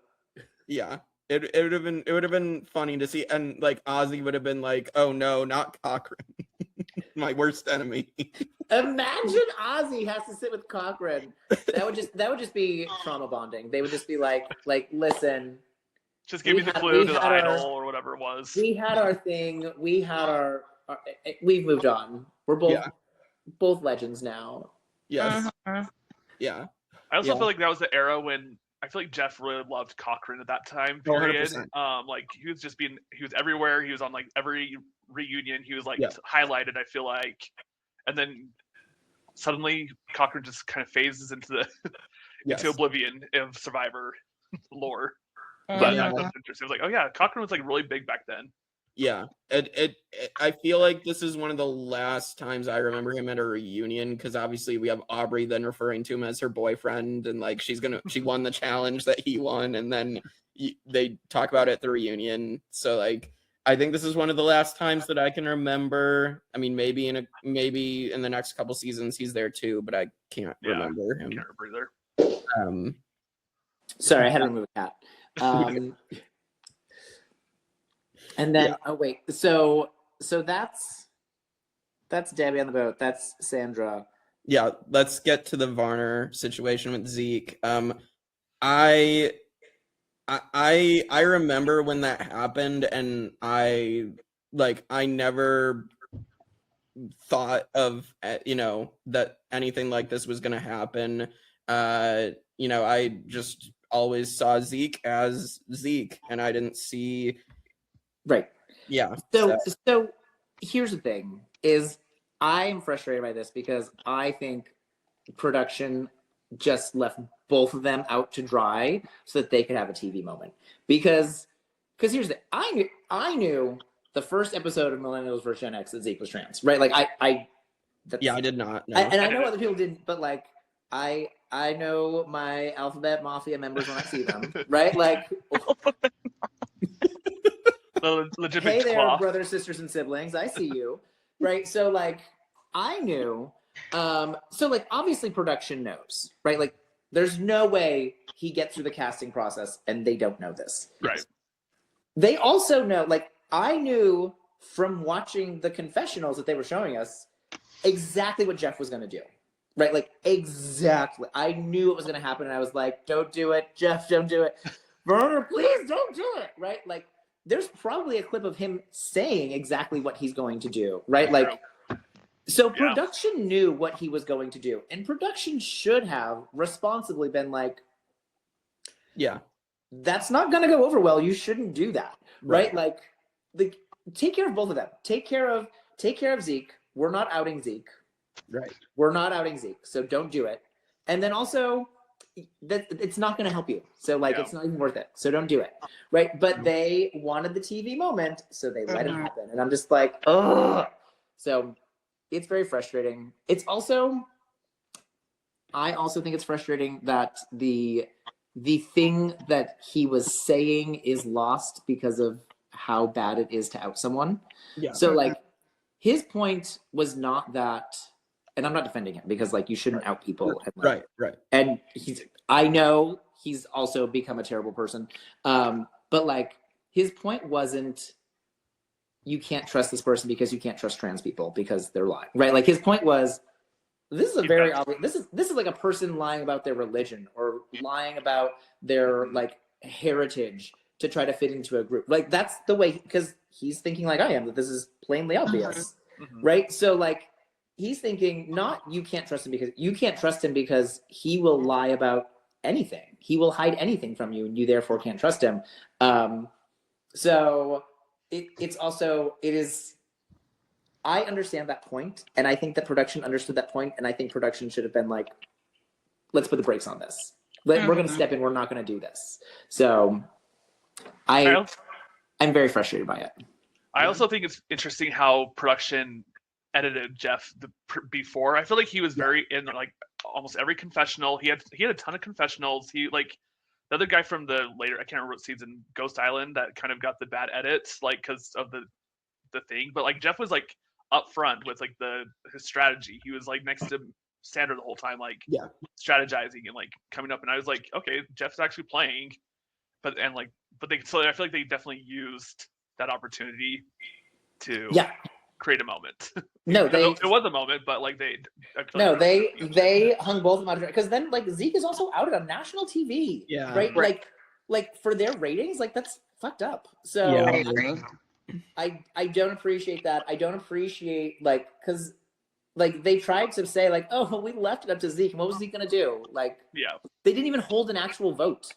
Yeah. It would have been funny to see, and like Ozzy would have been like, oh no, not Cochran. My worst enemy. Imagine Ozzy has to sit with Cochran. That would just be trauma bonding. They would just be like, listen. Just give me the clue to the idol or whatever it was. We had our thing. We had our we've moved on. We're both legends now. Yes. Yeah. I also feel like that was the era when I feel like Jeff really loved Cochran at that time period. 100%. Like he was everywhere. He was on like every reunion. He was like highlighted, I feel like. And then suddenly Cochran just kind of phases into into oblivion of Survivor lore. But that was interesting. It was like, oh yeah, Cochran was like really big back then. Yeah, I feel like this is one of the last times I remember him at a reunion, because obviously we have Aubrey then referring to him as her boyfriend, and like she won the challenge that he won, and then they talk about it at the reunion. So like I think this is one of the last times that I can remember. I mean, maybe in the next couple seasons he's there too, but I can't remember him. Can't remember either. Sorry, I had to remove a cat. And then so that's Debbie on the boat. That's Sandra. Yeah, let's get to the Varner situation with Zeke. I remember when that happened, and I never thought of that anything like this was gonna happen. I just always saw Zeke as Zeke, and I didn't see. Right. Yeah. So here's the thing: is I'm frustrated by this because I think production just left both of them out to dry so that they could have a TV moment. Because here's the thing: I knew the first episode of Millennials vs. Gen X that Zeke was trans, right? Like I did not know. And I know other people didn't, but like I know my Alphabet Mafia members when I see them, right? Like. Hey there, brothers, sisters, and siblings. I see you. Right? So, like, I knew. So, like, obviously production knows, right? Like, there's no way he gets through the casting process and they don't know this. Right. They also know, like, I knew from watching the confessionals that they were showing us exactly what Jeff was going to do. Right? Like, exactly. I knew it was going to happen, and I was like, don't do it. Jeff, don't do it. Varner, please don't do it. Right? Like, there's probably a clip of him saying exactly what he's going to do, right? Like, so production knew what he was going to do, and production should have responsibly been like, yeah, that's not going to go over well. You shouldn't do that, right? Like, take care of both of them. Take care of Zeke. We're not outing Zeke. Right. We're not outing Zeke, so don't do it. And then also, that it's not going to help you, so like it's not even worth it, so don't do it, right? But they wanted the TV moment, so they let it happen, and I'm just like, ugh. So it's very frustrating. It's also, I also think it's frustrating that the thing that he was saying is lost because of how bad it is to out someone. So like his point was not that. And I'm not defending him because, like, you shouldn't out people. And, like, right. And I know he's also become a terrible person. But, like, his point wasn't you can't trust this person because you can't trust trans people because they're lying, right? Like, his point was this is a very obvious. This is like a person lying about their religion or lying about their, like, heritage to try to fit into a group. Like, that's the way, because he's thinking like I am, that this is plainly obvious, right? So, like, he's thinking not you can't trust him because you can't trust him because he will lie about anything. He will hide anything from you, and you therefore can't trust him. So it is. I understand that point, and I think that production understood that point, and I think production should have been like, let's put the brakes on this. We're going to step in. We're not going to do this. So I'm very frustrated by it. I also think it's interesting how production edited Jeff before. I feel like he was very in like almost every confessional. He had a ton of confessionals. He like the other guy from the later, I can't remember what season, Ghost Island, that kind of got the bad edits, like because of the thing. But like Jeff was like up front with like his strategy. He was like next to Sandra the whole time, like strategizing and like coming up. And I was like, okay, Jeff's actually playing. But I feel like they definitely used that opportunity to create a moment. No, it was a moment, but like they hung both of them out because then like Zeke is also outed on national TV. Yeah. Right. Like for their ratings, like that's fucked up. So I agree. I don't appreciate that. I don't appreciate like because like they tried to say like, oh, we left it up to Zeke. What was Zeke gonna do? Like, they didn't even hold an actual vote.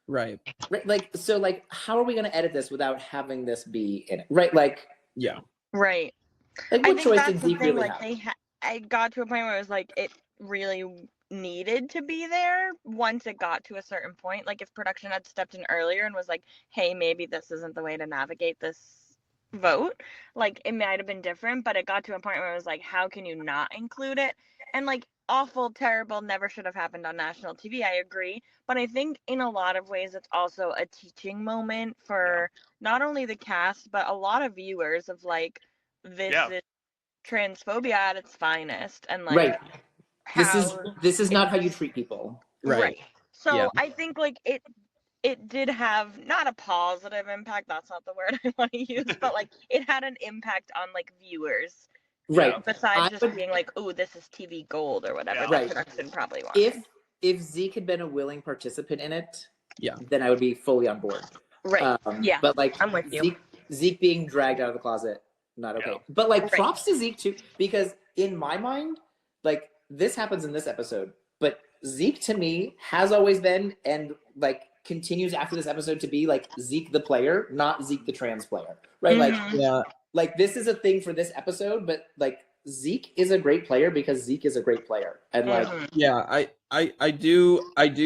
Right. Like, so like, how are we gonna edit this without having this be in it? Right. Like, right. Like, what choice did Zeke really like have? I got to a point where it was like it really needed to be there once it got to a certain point. Like if production had stepped in earlier and was like, hey, maybe this isn't the way to navigate this vote, like it might have been different, but it got to a point where it was like, how can you not include it? And like awful, terrible, never should have happened on national TV, I agree, but I think in a lot of ways it's also a teaching moment for not only the cast but a lot of viewers of like, this is transphobia at its finest, and like this is not how you treat people. Right. So I think like it did have not a positive impact, that's not the word I want to use, but like it had an impact on like viewers. Right. Besides just being like, oh, this is TV gold or whatever the production probably wanted. If Zeke had been a willing participant in it, then I would be fully on board. Right. But like I'm with you. Zeke being dragged out of the closet, not okay. But like props to Zeke too, because in my mind, like this happens in this episode, but Zeke to me has always been and like continues after this episode to be like Zeke the player, not Zeke the trans player. Right? Like like this is a thing for this episode, but like Zeke is a great player because Zeke is a great player. And like I do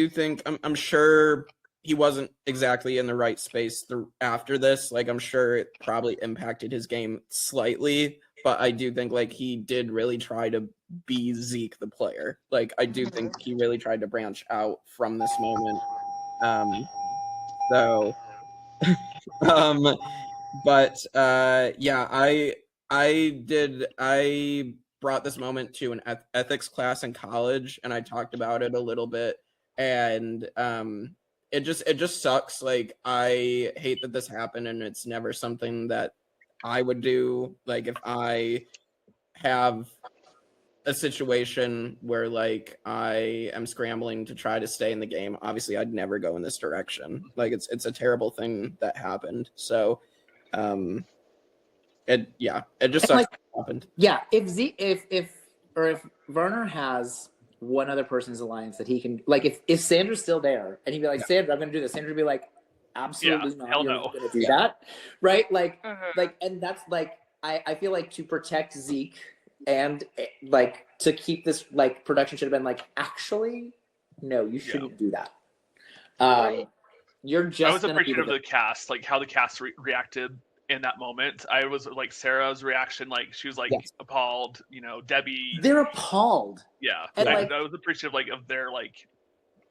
think I'm sure he wasn't exactly in the right space after this. Like I'm sure it probably impacted his game slightly, but I do think like he did really try to be Zeke the player. Like I do think he really tried to branch out from this moment. I brought this moment to an ethics class in college and I talked about it a little bit, and it just sucks. Like I hate that this happened, and it's never something that I would do. Like if I have a situation where like I am scrambling to try to stay in the game, obviously I'd never go in this direction. Like it's a terrible thing that happened. So it just sucks like, that it happened. Yeah, if Varner has one other person's alliance that he can, like if Sandra's still there and he'd be like, Sandra, I'm gonna do this, Sandra would be like, absolutely not, you're not gonna do that. Right? Like and that's like I feel like to protect Zeke and like to keep this, like production should have been like, actually, no, you shouldn't do that. You're just I was appreciative of the cast, like how the cast reacted in that moment. I was like Sarah's reaction, like she was like appalled, you know, Debbie. They're appalled. Yeah. And I was appreciative like of their like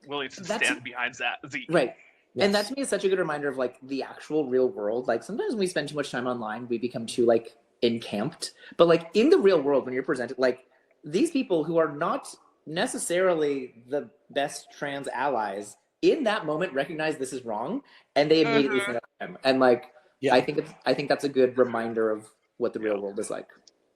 willingness to stand behind that Zeke. Right. Yes. And that to me is such a good reminder of like the actual real world. Like sometimes when we spend too much time online, we become too like encamped. But like in the real world, when you're presented, like these people who are not necessarily the best trans allies in that moment recognize this is wrong, and they immediately stand up to them. And like I think that's a good reminder of what the real world is like.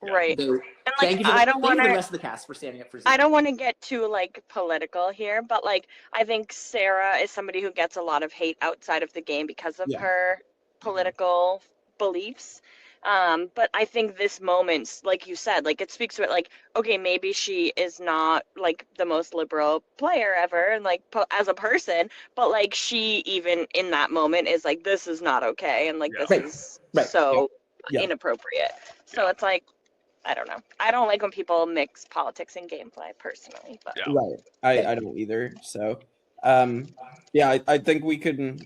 Right. So, and like, thank you to the rest of the cast for standing up for Zeke. I don't want to get too like political here, but like I think Sarah is somebody who gets a lot of hate outside of the game because of her political beliefs. But I think this moment, like you said, like it speaks to it, like, okay, maybe she is not like the most liberal player ever and like as a person, but like she even in that moment is like, this is not okay, and like this is so inappropriate. So it's like, I don't know. I don't like when people mix politics and gameplay personally, but I don't either. So I think we can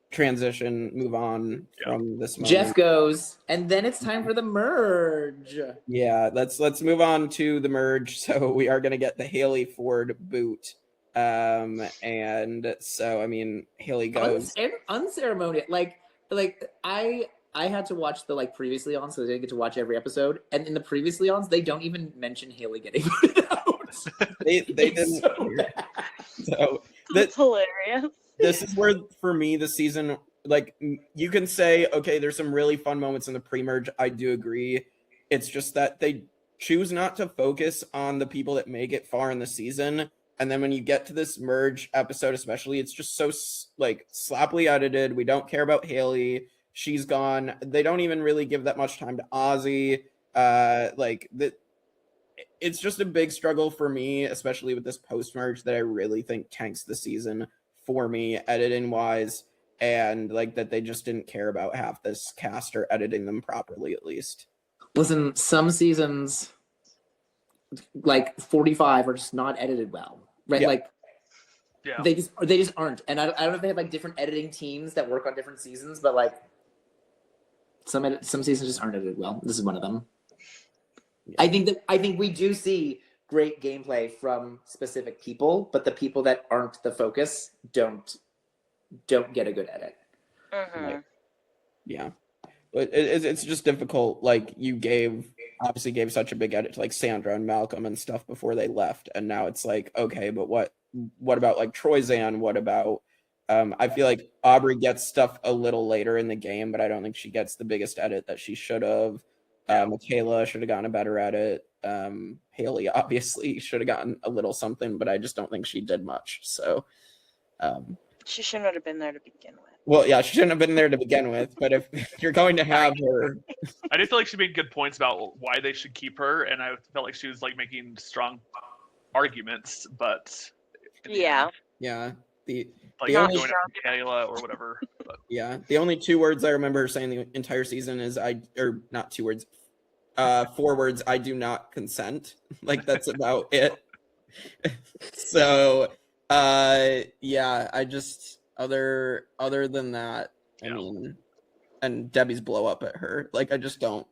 transition, move on from this moment. Jeff goes, and then it's time for the merge. Yeah, let's move on to the merge. So we are gonna get the Haley Ford boot. And so I mean Haley goes Unceremonious. Like I had to watch the previously on, so I didn't get to watch every episode. And in the previously ons, they don't even mention Haley getting voted out. they didn't. So That's hilarious. This is where, for me, the season, like, you can say, okay, there's some really fun moments in the pre-merge. I do agree. It's just that they choose not to focus on the people that make it far in the season. And then when you get to this merge episode, especially, it's just so, like, sloppily edited. We don't care about Haley. She's gone. They don't even really give that much time to Ozzy. It's just a big struggle for me, especially with this post-merge, that I really think tanks the season for me, editing wise, and like that they just didn't care about half this cast or editing them properly, at least. Listen, some seasons, like 45, are just not edited well, right? Yeah. They just aren't. And I don't know if they have like different editing teams that work on different seasons, but like some seasons just aren't edited well. This is one of them. Yeah. I think we do see great gameplay from specific people, but the people that aren't the focus don't get a good edit. Mm-hmm. Yeah, but it's just difficult. Like, you obviously gave such a big edit to like Sandra and Malcolm and stuff before they left, and now it's like, okay, but what about like Troyzan? What about I feel like Aubrey gets stuff a little later in the game, but I don't think she gets the biggest edit that she should have. Michaela should have gotten a better edit. Haley obviously should have gotten a little something, but I just don't think she did much. So she shouldn't have been there to begin with. Well, yeah, she shouldn't have been there to begin with, but if you're going to have her... I did feel like she made good points about why they should keep her, and I felt like she was like making strong arguments, but... Yeah. Yeah. The only going after Kayla or whatever. But. Yeah. The only 2 words I remember her saying the entire season is not 2 words. 4 words, I do not consent. Like, that's about it. So, yeah, I just, other than that, I mean, and Debbie's blow up at her. Like, I just don't.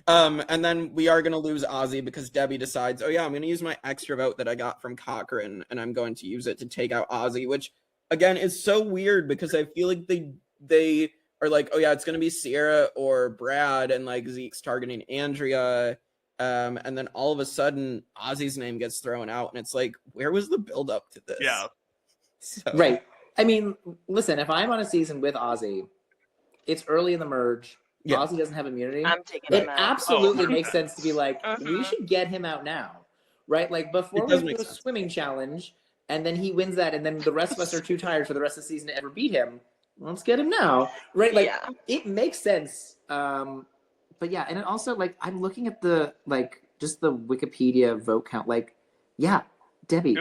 And then we are going to lose Ozzy because Debbie decides, oh yeah, I'm going to use my extra vote that I got from Cochran, and I'm going to use it to take out Ozzy, which, again, is so weird because I feel like they are like, oh yeah, it's going to be Sierra or Brad, and like Zeke's targeting Andrea, and then all of a sudden Ozzy's name gets thrown out, and it's like, where was the build up to this? Yeah. So. Right. I mean, listen, if I'm on a season with Ozzy, it's early in the merge. Yeah. Ozzy doesn't have immunity. I'm taking him out. It absolutely makes sense to be like, we should get him out now, right? Like, before we do a swimming challenge, and then he wins that, and then the rest of us are too tired for the rest of the season to ever beat him. Let's get him now, right? Like, it makes sense. But yeah, and it also, like, I'm looking at the, like, just the Wikipedia vote count. Like, yeah, Debbie,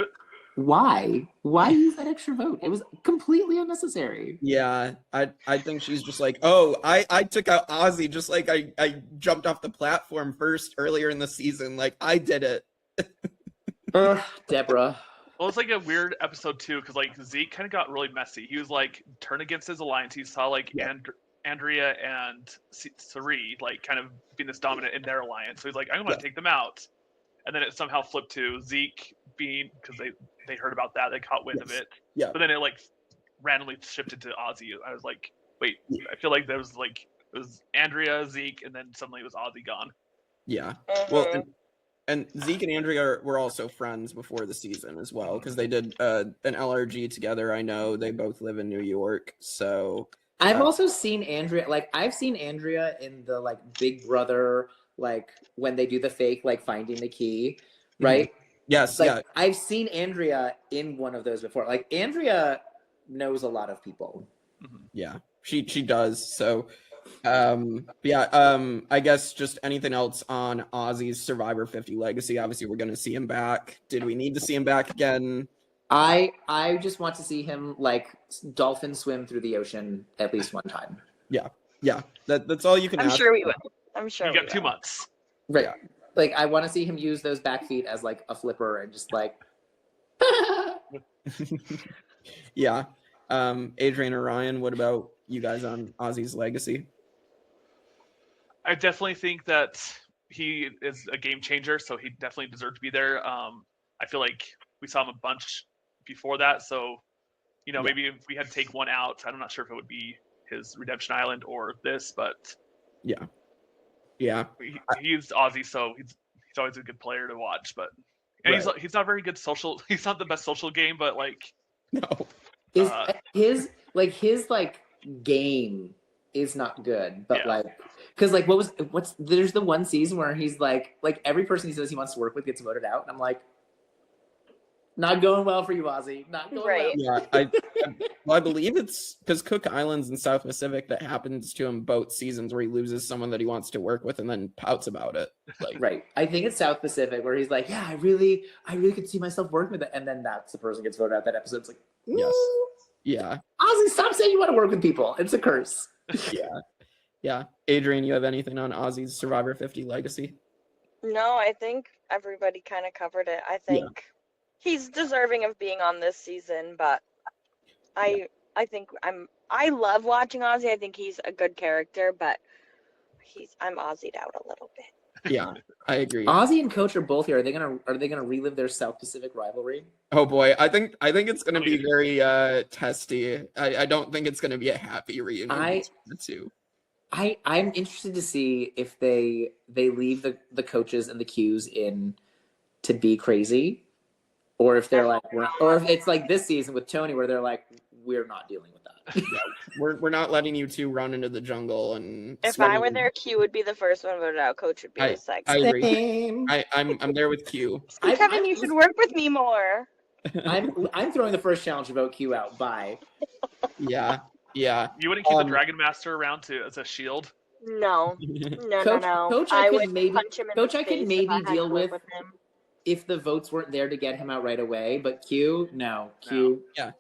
why use that extra vote? It was completely unnecessary. Yeah, I think she's just like, oh, I took out Ozzy just like I jumped off the platform first earlier in the season. Like, I did it. Deborah. Well, it's like a weird episode too, because like Zeke kind of got really messy. He was like turned against his alliance. He saw like Andrea and Sari like kind of being this dominant in their alliance. So he's like, I'm going to take them out. And then it somehow flipped to Zeke being, because they heard about that, they caught wind of it. Yeah. But then it like randomly shifted to Ozzy. I was like, wait, I feel like there was like, it was Andrea, Zeke, and then suddenly it was Ozzy gone. Yeah. Well, and Zeke and Andrea were also friends before the season as well, because they did an LRG together. I know they both live in New York. So I've also seen Andrea, like, I've seen Andrea in the like Big Brother, like when they do the fake, like finding the key, right? Yes. Like, yeah. I've seen Andrea in one of those before. Like, Andrea knows a lot of people. Yeah, she does. So, I guess just anything else on Ozzy's Survivor 50 legacy. Obviously, we're going to see him back. Did we need to see him back again? I just want to see him like dolphin swim through the ocean at least one time. Yeah. That's all you can. I'm sure we will. I'm sure you got 2 months. Right. Yeah. Like, I want to see him use those back feet as like a flipper and just like. Yeah. Adrienne or Ryan, what about you guys on Ozzy's legacy? I definitely think that he is a game changer, so he definitely deserved to be there. I feel like we saw him a bunch before that, so maybe if we had to take one out, I'm not sure if it would be his Redemption Island or this, but yeah, he's Ozzy, so he's always a good player to watch. But he's not very good social. He's not the best social game, but like no, his game is not good, but Yeah. because there's the one season where he's like every person he says he wants to work with gets voted out, and I'm like, not going well for you, Ozzy. Not going Right. well. yeah, I believe it's because Cook Islands and South Pacific that happens to him both seasons where he loses someone that he wants to work with and then pouts about it. Like, Right. I think it's South Pacific where he's like, yeah, I really could see myself working with it, and then that's the person gets voted out that episode. It's like, yes, yeah, Ozzy, stop saying you want to work with people. It's a curse. yeah. Adrienne, you have anything on Ozzy's Survivor 50 legacy? No, I think everybody kind of covered it. I think he's deserving of being on this season, but I think I love watching Ozzy. I think he's a good character, but I'm Ozzy'd out a little bit. Yeah, I agree. Ozzy and Coach are both here. Are they gonna relive their South Pacific rivalry? Oh boy, I think it's gonna be very testy. I don't think it's gonna be a happy reunion between the two. I'm interested to see if they leave the coaches and the Qs in to be crazy, or if they're or if it's like this season with Tony where they're like, we're not dealing with that. We're not letting you two run into the jungle and. If I were there, Q would be the first one voted out. Coach would be the second. I agree. I'm there with Q. Kevin, you should work with me more. I'm throwing the first challenge to vote Q out. Bye. Yeah. You wouldn't keep the Dragon Master around as a shield? No. Coach, I could would maybe punch him in Coach, the I could face maybe if I had deal to work with him. if the votes weren't there to get him out right away. But Q, no. Q. Yeah.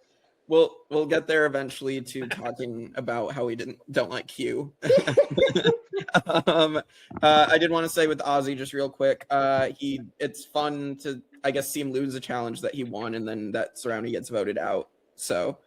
We'll get there eventually to talking about how we don't like Q. I did want to say with Ozzy just real quick, it's fun to I guess see him lose a challenge that he won and then that surrounding gets voted out. So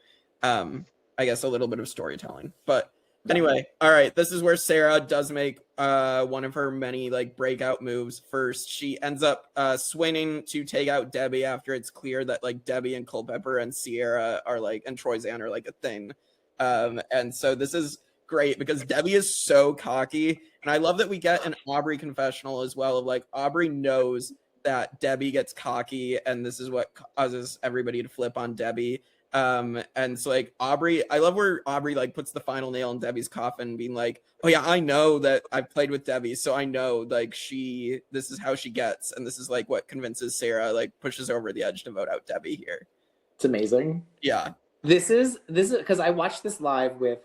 I guess a little bit of storytelling. But anyway, all right, this is where Sarah does make one of her many like breakout moves. First, she ends up swinging to take out Debbie after it's clear that like Debbie and Culpepper and Sierra are like and Troyzan are like a thing. And so this is great because Debbie is so cocky, and I love that we get an Aubrey confessional as well of like Aubrey knows that Debbie gets cocky, and this is what causes everybody to flip on Debbie. And so like Aubrey, I love where Aubrey like puts the final nail in Debbie's coffin, being like, oh yeah, I know that I've played with Debbie, so I know like this is how she gets, and this is like what convinces Sarah, like pushes her over the edge to vote out Debbie here. It's amazing. Yeah. This is because I watched this live with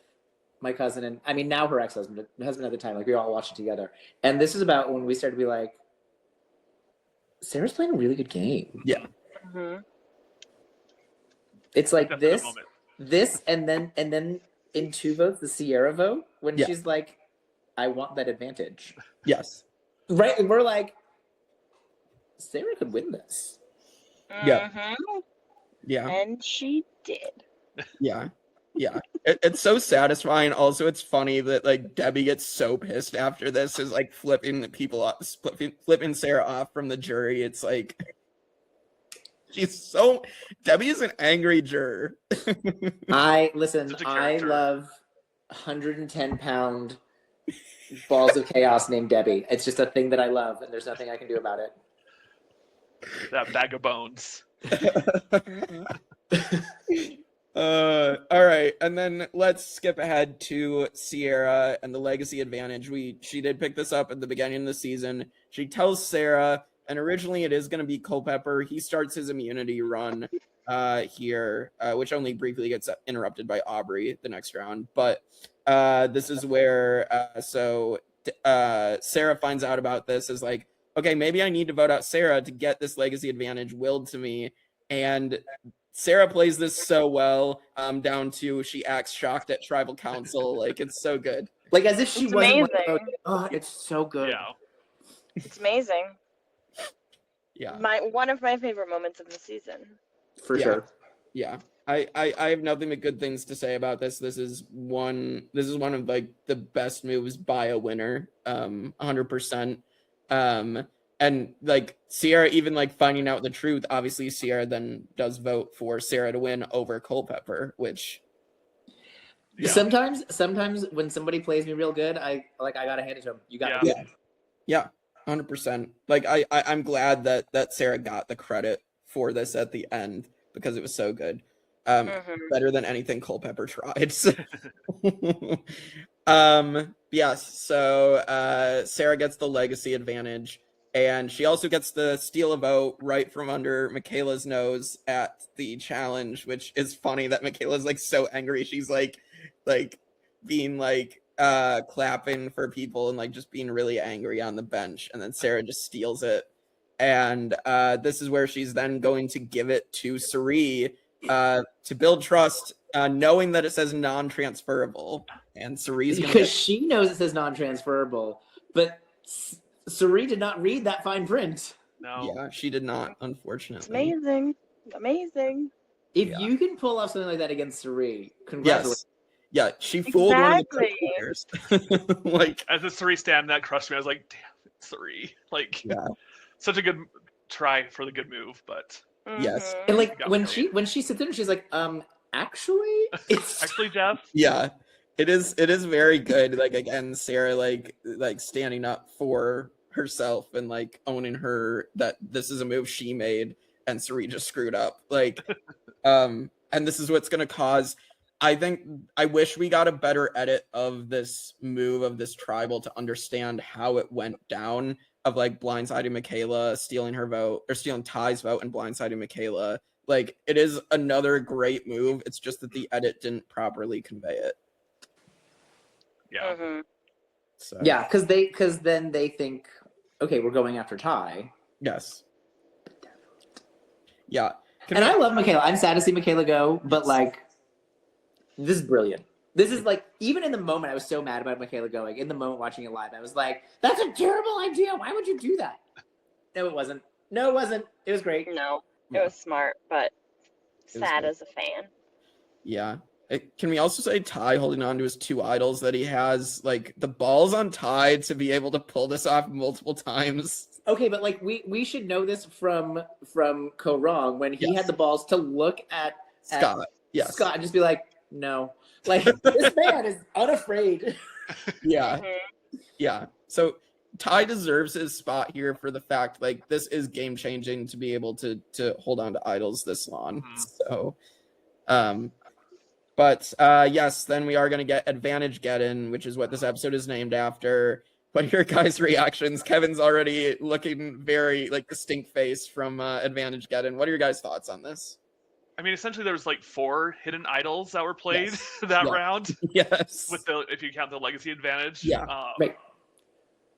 my cousin and I mean now her husband at the time, like we all watched it together. And this is about when we started to be like, Sarah's playing a really good game. Yeah. Mm-hmm. It's like this, and then in 2 votes, the Sierra vote, when she's like, I want that advantage. Yes. Right? And we're like, Sarah could win this. Yeah. Mm-hmm. Yeah. And she did. Yeah. It's so satisfying. Also, it's funny that like Debbie gets so pissed after this, is like flipping people off, flipping Sarah off from the jury. It's like Debbie is an angry juror. I love 110-pound balls of chaos named Debbie. It's just a thing that I love, and there's nothing I can do about it. That bag of bones. All right, and then let's skip ahead to Sierra and the legacy advantage. She did pick this up at the beginning of the season. She tells Sarah, and originally it is going to be Culpepper. He starts his immunity run here, which only briefly gets interrupted by Aubrey the next round. But this is where Sarah finds out about this, is like, okay, maybe I need to vote out Sarah to get this legacy advantage willed to me. And Sarah plays this so well, down to she acts shocked at tribal council. Like, it's so good. Like, as if she It's wasn't. amazing. Oh, it's so good. Yeah. It's amazing. Yeah. One of my favorite moments of the season. For sure. Yeah. I have nothing but good things to say about this. This is one of like the best moves by a winner, 100%. And like Sierra even like finding out the truth, obviously Sierra then does vote for Sarah to win over Culpepper, which sometimes when somebody plays me real good, I gotta hand it to him. You got Yeah. Yeah, 100%. Like I'm glad that Sarah got the credit for this at the end because it was so good. Better than anything Culpepper tried. So. Yes, so Sarah gets the legacy advantage, and she also gets to steal a vote right from under Michaela's nose at the challenge, which is funny that Michaela's like so angry. She's like being like clapping for people and like just being really angry on the bench, and then Sarah just steals it. And this is where she's then going to give it to Suri to build trust, knowing that it says non-transferable. And Suri's because she knows it says non-transferable, but Suri did not read that fine print. No. Yeah, she did not, unfortunately. It's amazing. If you can pull off something like that against Suri, congratulations. Yes. Yeah, she fooled one of the players. Like, as a Suri stand, that crushed me. I was like, damn it, Suri. Like, such a good try for the good move, but yes. And like when she sits there and she's like, actually, it's actually, Jeff. Yeah. It is very good. Like, again, Sarah like standing up for herself and like owning that this is a move she made and Suri just screwed up. Like, and this is what's gonna cause. I wish we got a better edit of this move of this tribal to understand how it went down, of like blindsiding Michaela, stealing her vote, or stealing Ty's vote and blindsiding Michaela. Like, it is another great move. It's just that the edit didn't properly convey it. Yeah. So. Yeah, because then they think, okay, we're going after Ty. Yes. Yeah. I love Michaela. I'm sad to see Michaela go, but like, this is brilliant. This is like, even in the moment, I was so mad about Michaela going. In the moment watching it live, I was like, that's a terrible idea. Why would you do that? No, it wasn't. It was great. No, it was smart, but sad as a fan. Yeah. Can we also say Ty holding on to his two idols that he has, like the balls on Ty to be able to pull this off multiple times? Okay, but like we should know this from Co Wrong when he had the balls to look at Scott. Yes. Scott and just be like, no. Like, this man is unafraid. Yeah. Yeah. So Ty deserves his spot here for the fact, like, this is game changing to be able to hold on to idols this long. So but yes, then we are going to get Advantage-Geddon, which is what this episode is named after. What are your guys' reactions? Kevin's already looking very like distinct face from Advantage-Geddon. What are your guys' thoughts on this? I mean, essentially, there was like 4 hidden idols that were played that round. Yes. With if you count the legacy advantage. Yeah. Right.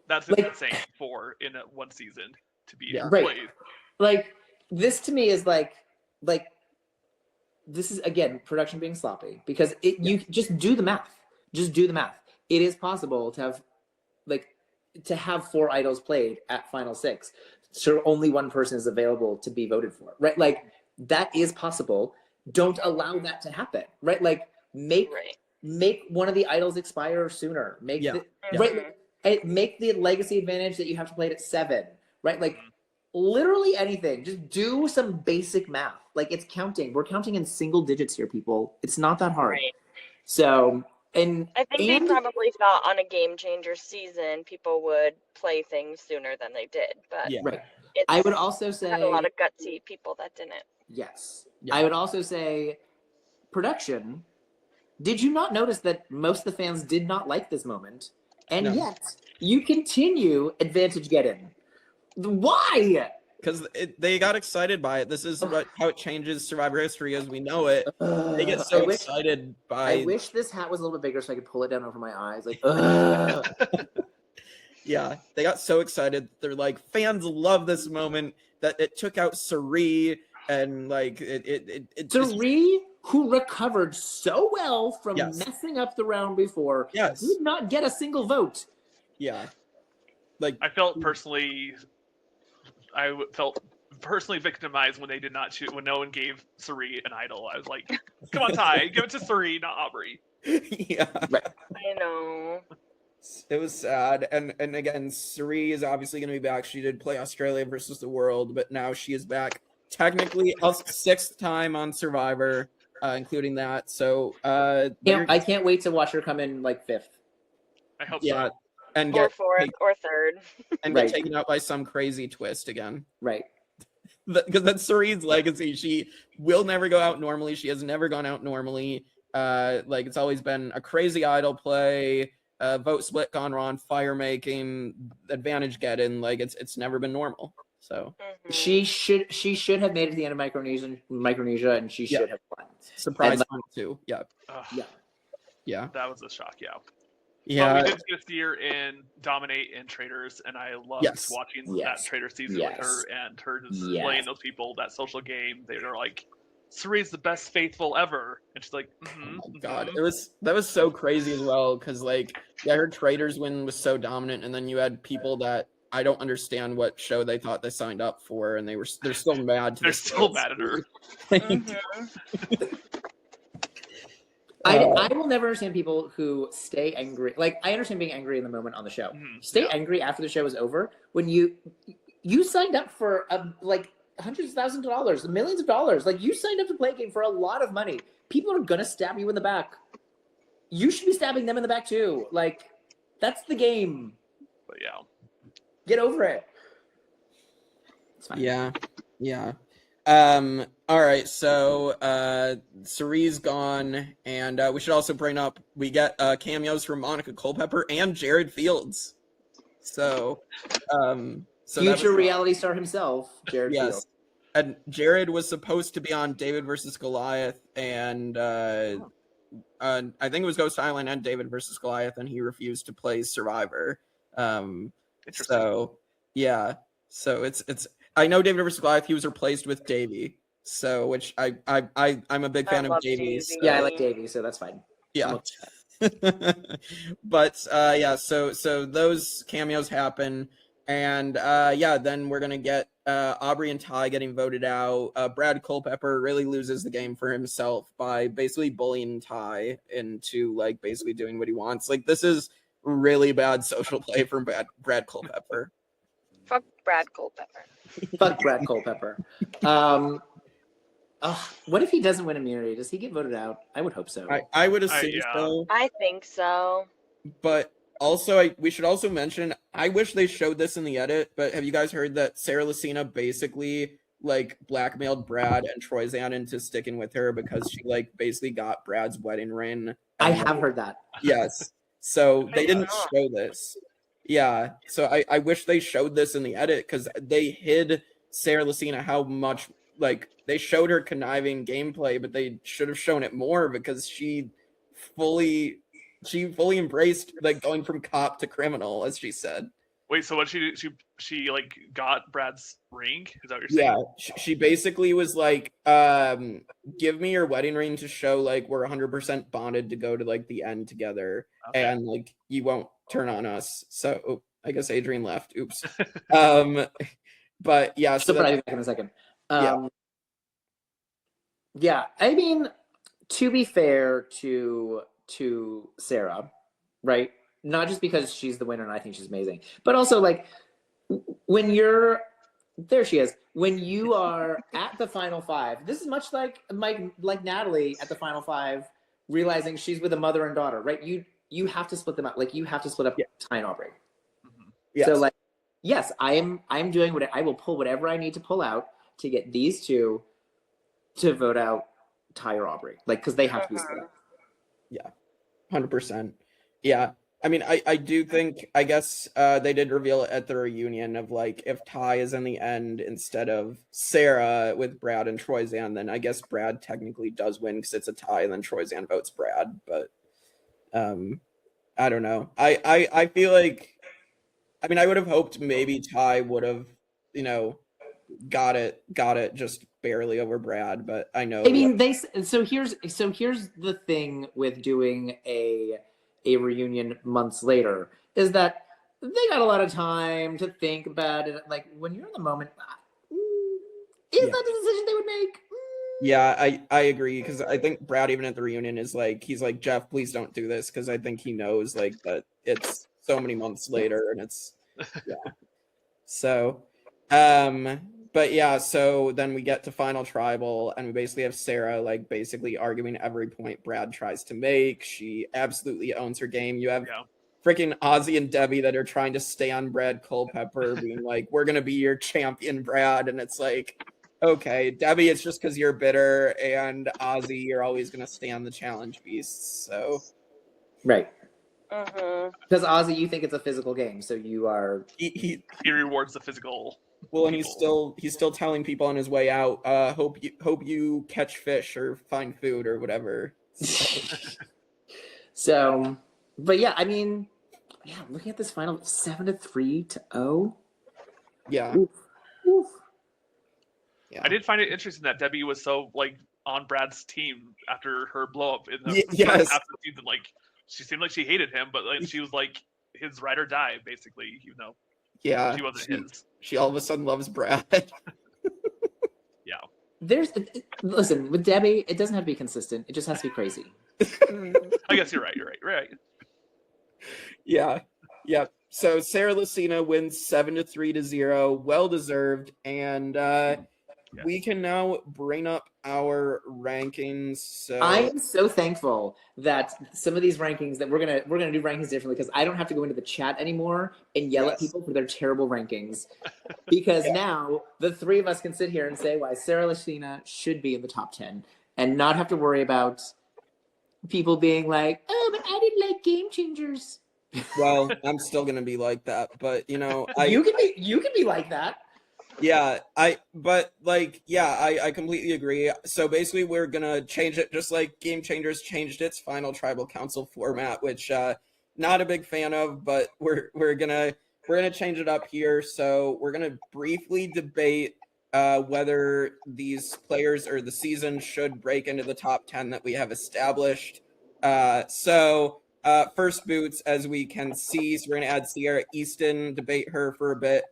That's insane. 4 in one season to be played. Like, this to me is like this is, again, production being sloppy, because you just do the math. Just do the math. It is possible to have 4 idols played at Final 6, so only one person is available to be voted for, right? Like, that is possible. Don't allow that to happen, right? Like, make one of the idols expire sooner. Make the legacy advantage that you have to play it at 7, right? Like, literally anything. Just do some basic math. Like, it's counting. We're counting in single digits here, people. It's not that hard. Right. So, and I think they probably thought on a Game Changer season people would play things sooner than they did, but I would also say had a lot of gutsy people that didn't. Yes. Yeah. I would also say production. Did you not notice that most of the fans did not like this moment? And yet you continue Advantage-Geddon. Why? Because they got excited by it. This is how it changes Survivor history as we know it. They get so excited by... I wish this hat was a little bit bigger so I could pull it down over my eyes. Like, yeah, they got so excited. They're like, fans love this moment that it took out Suri, and like it Suri, who recovered so well from messing up the round before, did not get a single vote. Yeah. Like, I felt personally, I felt personally victimized when they did not choose, when no one gave Suri an idol. I was like, come on, Ty, give it to Suri, not Aubrey. Yeah. I know. It was sad. And again, Suri is obviously going to be back. She did play Australia versus the world, but now she is back technically a 6th time on Survivor, including that. So I can't wait to watch her come in like 5th. I hope yeah, so. and Or get 4th or 3rd. and Right. get taken out by some crazy twist again. Right. Because that's Suri's legacy. She will never go out normally. She has never gone out normally. Like it's always been a crazy idol play, vote split gone wrong, fire making, Advantage-Geddon. Like it's never been normal. So she should have made it to the end of Micronesia, and she should have won. Surprise fun too. Yeah. Yeah. That was a shock. Yeah. Yeah. But we did get to see her dominate in Traders, and I loved watching that Trader season with her and her just playing those people, that social game. They were like, Suri's the best faithful ever. And she's like, oh my God. That was so crazy as well, because like, yeah, her Traders win was so dominant, and then you had people that I don't understand what show they thought they signed up for, and they're still mad. They're still mad at her. I will never understand people who stay angry. Like, I understand being angry in the moment on the show. Stay angry after the show is over when you signed up for like hundreds of thousands of dollars, millions of dollars. Like, you signed up to play a game for a lot of money. People are gonna stab you in the back. You should be stabbing them in the back too. Like, that's the game. But yeah, get over it. It's fine. Yeah. All right, so Suri's gone, and we should also bring up we get cameos from Monica Culpepper and Jared Fields. So future reality star himself, Jared Fields. And Jared was supposed to be on David versus Goliath, and I think it was Ghost Island and David versus Goliath, and he refused to play Survivor. So yeah, so it's. I know David versus Goliath, he was replaced with Davey. So, which I'm a big fan of Davey. So. Yeah, I like Davey, so that's fine. Yeah. But so those cameos happen, and then we're gonna get Aubrey and Ty getting voted out. Brad Culpepper really loses the game for himself by basically bullying Ty into like basically doing what he wants. Like, this is really bad social play from Brad Culpepper. Fuck Brad Culpepper. Fuck Brad Culpepper. What if he doesn't win immunity? Does he get voted out? I would hope so. I would assume so. I think so. But also, we should also mention, I wish they showed this in the edit, but have you guys heard that Sarah Lacina basically like blackmailed Brad and Troyzan into sticking with her because she like basically got Brad's wedding ring? I have heard that. Yes. So they didn't show this. Yeah, so I wish they showed this in the edit, because they hid Sarah Lacina how much, like, they showed her conniving gameplay, but they should have shown it more, because she fully embraced like going from cop to criminal, as she said. Wait, so what she do? She like got Brad's ring? Is that what you're saying? Yeah, she basically was like, give me your wedding ring to show like we're 100% bonded to go to like the end together, and like you won't turn on us. So I guess Adrienne left. Oops. But yeah, so back in a second. Yeah, I mean, to be fair to Sarah, right? Not just because she's the winner and I think she's amazing, but also like when you're there, she is. When you are at the final 5, this is much like Natalie at the final 5, realizing she's with a mother and daughter, right? You have to split them up. Like, you have to split up Ty and Aubrey. Yes. So like, yes, I'm doing what I will pull whatever I need to pull out to get these two to vote out Ty or Aubrey, like, because they have to be split up. Yeah, 100%. Yeah. I mean, I do think, I guess they did reveal it at the reunion of like, if Ty is in the end instead of Sarah with Brad and Troyzan, then I guess Brad technically does win because it's a tie, and then Troyzan votes Brad. But I don't know. I feel like, I mean, I would have hoped maybe Ty would have, got it just barely over Brad, but I know. I mean, so here's the thing with doing a reunion months later, is that they got a lot of time to think about it. Like, when you're in the moment, Is that the decision they would make? Yeah, I agree, because I think Brad, even at the reunion, is like, he's like, Jeff, please don't do this, because I think he knows like that it's so many months later, and it's so but yeah, so then we get to final tribal, and we basically have Sarah like basically arguing every point Brad tries to make. She absolutely owns her game. You have freaking Ozzy and Debbie that are trying to stay on Brad Culpepper, being like, we're gonna be your champion, Brad, and it's like, okay, Debbie, it's just because you're bitter, and Ozzy, you're always gonna stay on the challenge beasts. So right. Because Ozzy, you think it's a physical game, so you are. He rewards the physical. Well, and he's still telling people on his way out, hope you catch fish or find food or whatever. So, but yeah, I mean, yeah, looking at this final 7-3-0. Yeah. Oof. Oof. Yeah. I did find it interesting that Debbie was so like on Brad's team after her blow up in the yes. half the season. Like she seemed like she hated him, but like she was like his ride or die, basically. You know. Yeah. She wasn't his. She all of a sudden loves Brad. Yeah. Listen, with Debbie, it doesn't have to be consistent. It just has to be crazy. I guess you're right. Yeah. Yeah. So Sarah Lacina wins 7-3-0, well deserved, and we can now bring up our rankings. So I am so thankful that some of these rankings that we're gonna do rankings differently, because I don't have to go into the chat anymore and yell at people for their terrible rankings, because now the three of us can sit here and say why Sarah Lacina should be in the top 10 and not have to worry about people being like, oh, but I didn't like Game Changers. Well, I'm still gonna be like that, but you know, you can be like that. Yeah, I completely agree. So basically we're gonna change it just like Game Changers changed its final tribal council format, which not a big fan of, but we're gonna change it up here. So we're gonna briefly debate whether these players or the season should break into the top 10 that we have established. First boots, as we can see, so we're gonna add Sierra Easton, debate her for a bit.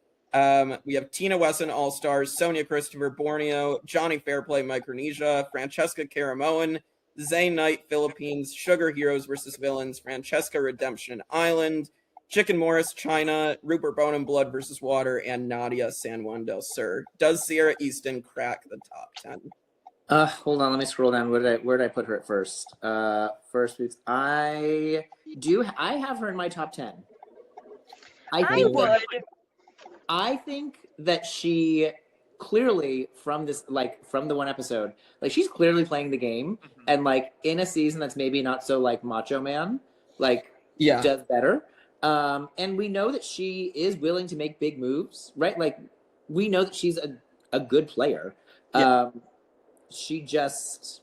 We have Tina Wesson, All-Stars, Sonia Christopher, Borneo, Johnny Fairplay, Micronesia, Francesca Caramoan, Zane Knight, Philippines, Sugar Heroes versus Villains, Francesca Redemption Island, Chicken Morris, China, Rupert Bonham, Blood versus Water, and Nadia San Juan del Sur. Does Sierra Easton crack the top 10? Hold on, let me scroll down. Where did I put her at first? First weeks. I have her in my top 10. I think that she clearly, from the one episode, like she's clearly playing the game, and like in a season that's maybe not so like Macho Man, does better. And we know that she is willing to make big moves, right? Like we know that she's a good player. Yeah. She just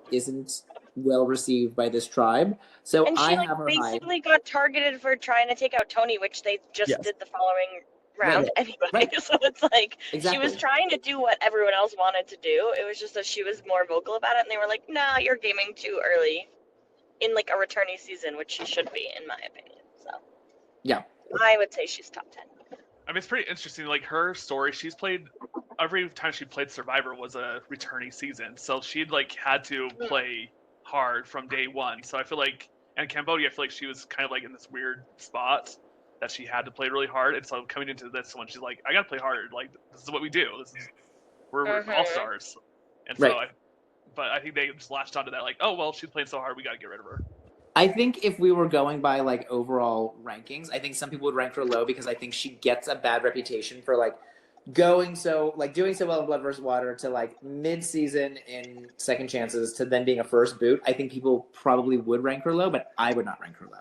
isn't well received by this tribe. So and she I have her basically got targeted for trying to take out Tony, which they just did the following round anyway. Right. So it's like she was trying to do what everyone else wanted to do. It was just that she was more vocal about it, and they were like, "Nah, you're gaming too early in like a returnee season," which she should be, in my opinion. So yeah, I would say she's top 10. I mean, it's pretty interesting. Like her story, she's played every time she played Survivor was a returnee season, so she'd like had to play hard from day one. So I feel like, and Cambodia, I feel like she was kind of like in this weird spot that she had to play really hard. And so coming into this one, she's like, I gotta play hard. Like this is what we do. We're all stars. And so, but I think they just latched onto that. Like, oh well, she's playing so hard, we gotta get rid of her. I think if we were going by like overall rankings, I think some people would rank her low because I think she gets a bad reputation for like doing so well in Blood vs. Water to like mid-season in Second Chances to then being a first boot. I think people probably would rank her low, but I would not rank her low.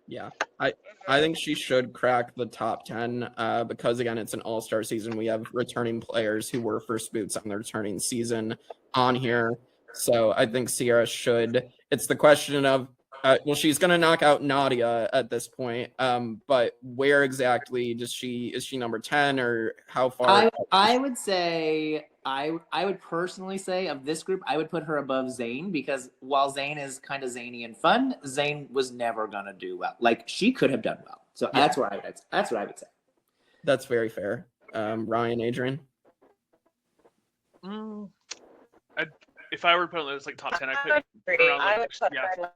Yeah, I think she should crack the top 10 because again, it's an all-star season. We have returning players who were first boots on the returning season on here. So I think Sierra should. It's the question of well, she's gonna knock out Nadia at this point. But where exactly is she number 10 or how far? I would say I would personally say of this group, I would put her above Zayn because while Zayn is kind of zany and fun, Zayn was never gonna do well. Like she could have done well. So that's what I would say. That's very fair. Ryan, Adrienne? If I were to put on this like top 10, I'd I put would agree. around I like, would put yeah, her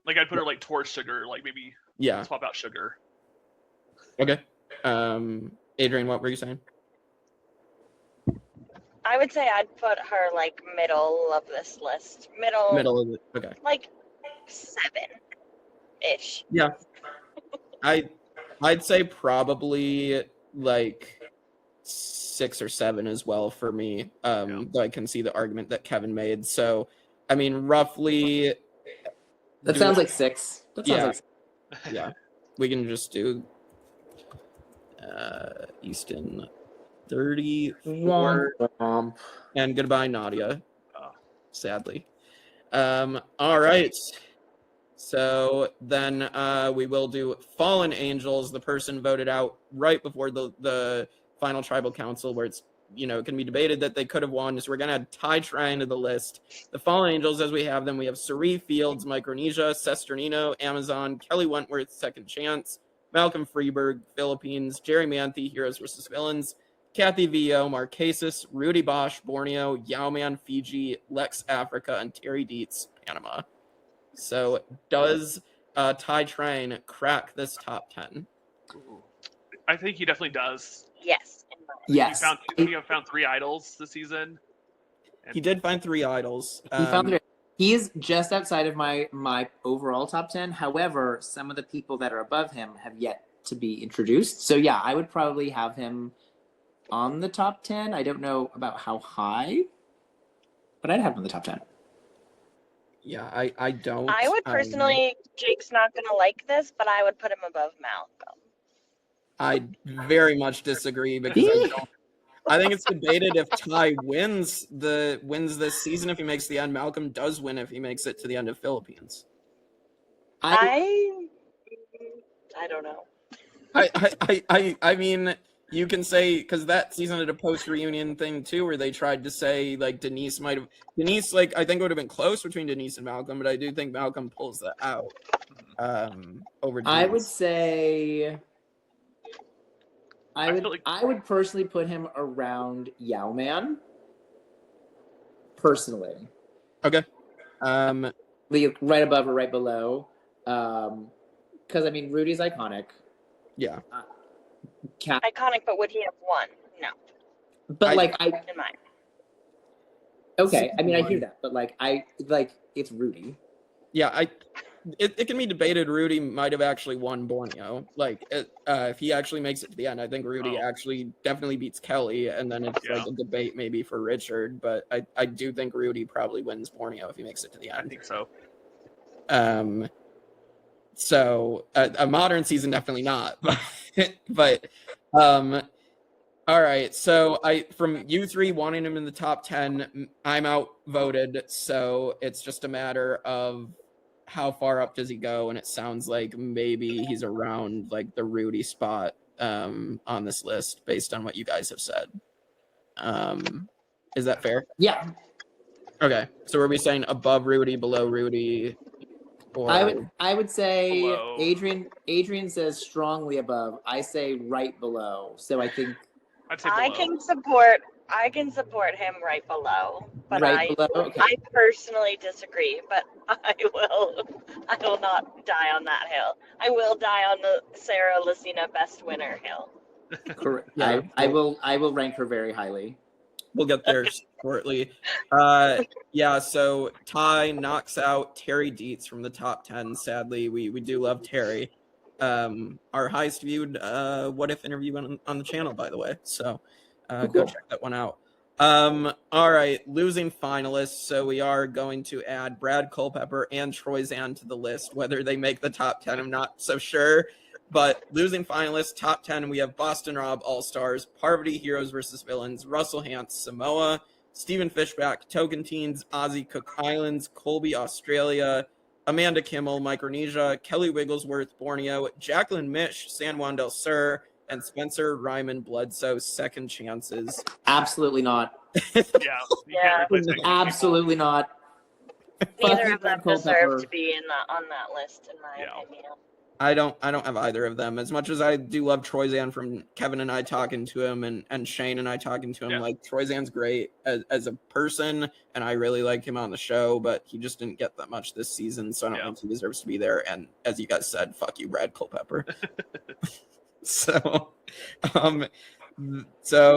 like I'd put her like towards Sugar, like maybe swap out Sugar. Okay. Adrienne, what were you saying? I would say I'd put her like middle of this list. Middle of it. Okay. Like 7-ish. Yeah. I'd say probably like 6 or 7 as well for me. Though I can see the argument that Kevin made. So, I mean, roughly. That sounds like 6. That sounds like 6. Yeah. We can just do Easton 34. And goodbye, Nadia. Sadly. All right. So then we will do Fallen Angels, the person voted out right before the final tribal council, where it's, it can be debated that they could have won. So we're going to add Ty Tran to the list. The Fallen Angels, as we have them, we have Cerie Fields, Micronesia, Sesternino, Amazon, Kelly Wentworth, Second Chance, Malcolm Freberg, Philippines, Jerry Manthe, Heroes vs. Villains, Kathy Vio, Marquesas, Rudy Bosch, Borneo, Yowman, Fiji, Lex Africa, and Terry Dietz, Panama. So does Ty Tran crack this top 10? I think he definitely does. Yes. Yes. He found 3 idols this season. He did find 3 idols. He's just outside of my overall top 10. However, some of the people that are above him have yet to be introduced. So yeah, I would probably have him on the top 10. I don't know about how high, but I'd have him in the top 10. Yeah, I don't. I would personally, Jake's not going to like this, but I would put him above Malcolm. I very much disagree because I think it's debated if Ty wins this season if he makes the end. Malcolm does win if he makes it to the end of Philippines. I don't know. I mean, you can say, because that season had a post-reunion thing too, where they tried to say like Denise, like I think it would have been close between Denise and Malcolm, but I do think Malcolm pulls that out over Denise. I would say I would personally put him around Yowman. Personally. Okay. Right above or right below. Because I mean, Rudy's iconic. Yeah. Iconic, but would he have won? No. But in mind. Okay, I mean, I hear that, but it's Rudy. Yeah, it can be debated. Rudy might have actually won Borneo. If he actually makes it to the end, I think Rudy actually definitely beats Kelly, and then it's like a debate maybe for Richard. But I do think Rudy probably wins Borneo if he makes it to the end. I think so. So a modern season, definitely not. But all right. So from you 3 wanting him in the top 10, I'm outvoted. So it's just a matter of how far up does he go, and it sounds like maybe he's around like the Rudy spot on this list based on what you guys have said. Is that fair? Yeah. Okay. So are we saying above Rudy, below Rudy? Or... I would say below. Adrienne says strongly above. I say right below. So I think I'd say below. I can support him right below. But below? Okay. I personally disagree, but I will not die on that hill. I will die on the Sarah Lacina best winner hill. Correct. Yeah. I will rank her very highly. We'll get there shortly. So Ty knocks out Terry Dietz from the top 10. Sadly, we do love Terry. Our highest viewed What If interview on the channel, by the way. So go check that one out. All right, losing finalists. So we are going to add Brad Culpepper and Troy Zan to the list. Whether they make the top 10, I'm not so sure. But losing finalists, top 10, we have Boston Rob, All-Stars, Parvati, Heroes vs. Villains, Russell Hantz, Samoa, Stephen Fishback, Token Teens, Ozzy, Cook Islands, Colby, Australia, Amanda Kimmel, Micronesia, Kelly Wigglesworth, Borneo, Jacqueline Mish, San Juan del Sur, and Spencer Ryman Bledsoe, Second Chances. Absolutely not. Yeah. Absolutely not. Neither of them deserve to be on that list, in my opinion. I don't have either of them. As much as I do love Troyzan from Kevin and I talking to him and Shane and I talking to him, Yeah. like Troyzan's great as a person, and I really like him on the show, but he just didn't get that much this season, so I don't think he deserves to be there. And as you guys said, fuck you, Brad Culpepper. So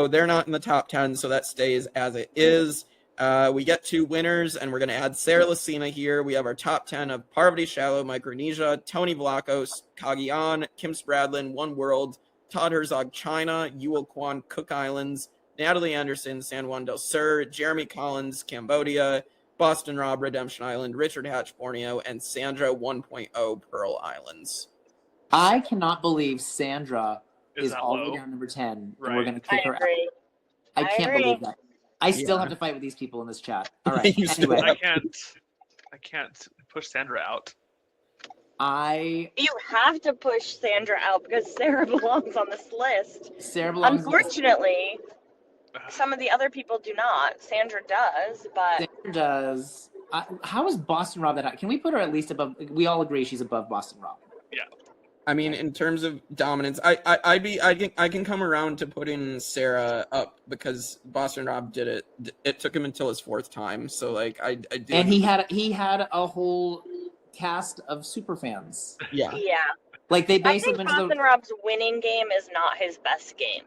they're not in the top 10, so that stays as it is. We get 2 winners, and we're going to add Sarah Lacina here. We have our top 10 of Parvati Shallow, Micronesia, Tony Vlachos, Kagian, Kim Spradlin, One World, Todd Herzog, China, Yul Kwan, Cook Islands, Natalie Anderson, San Juan del Sur, Jeremy Collins, Cambodia, Boston Rob, Redemption Island, Richard Hatch, Borneo, and Sandra 1.0, Pearl Islands. I cannot believe Sandra is that all the low? way down number 10, and Right. we're going to kick I her out. agree. I can't agree. believe that. I still Yeah. have to fight with these people in this chat. All right. You still Anyway, I can't push Sandra out. You have to push Sandra out because Sarah belongs on this list. Sarah belongs. Unfortunately, some of the other people do not. Sandra does, but Sandra does. How is Boston Rob that high? Can we put her at least above? We all agree she's above Boston Rob. I mean, in terms of dominance, I can come around to putting Sarah up because Boston Rob did it. It took him until his 4th time, so like I do. And he had a whole cast of super fans. yeah. Like they I basically think went to Boston Rob's winning game is not his best game.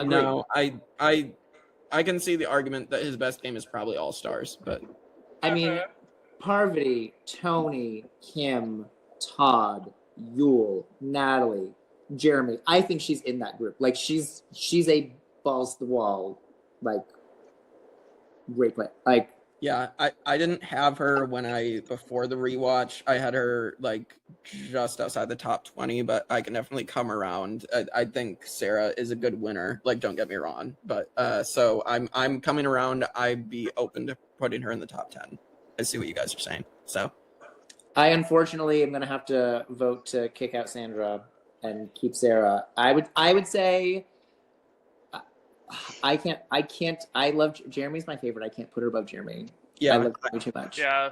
Agreed. No, I can see the argument that his best game is probably All Stars, but I mean, Parvati, Tony, Kim, Todd, Yule, Natalie, Jeremy. I think she's in that group. Like she's a balls to the wall, like great play. Like yeah, I didn't have her before the rewatch. I had her like just outside the top 20, but I can definitely come around. I think Sarah is a good winner. Like, don't get me wrong, but so I'm coming around. I'd be open to putting her in the top 10. I see what you guys are saying. So I unfortunately am gonna have to vote to kick out Sandra and keep Sarah. I would say I can't. I love Jeremy's my favorite. I can't put her above Jeremy. yeah, I love Jeremy too much. Yeah.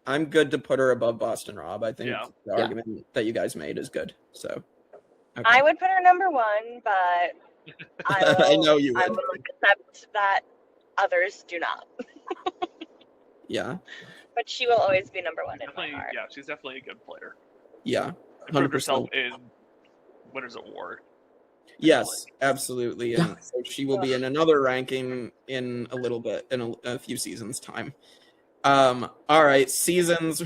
I'm good to put her above Boston Rob. I think the Yeah. argument that you guys made is good. So okay. I would put her number 1, but I know you I would. will accept that others do not. Yeah, But she will always be number 1 in my Definitely, heart. yeah, she's definitely a good player. yeah. Improved 100%. herself in Winners Award. Yes, absolutely. And so she will be in another ranking in a little bit, in a few seasons' time. All right, seasons.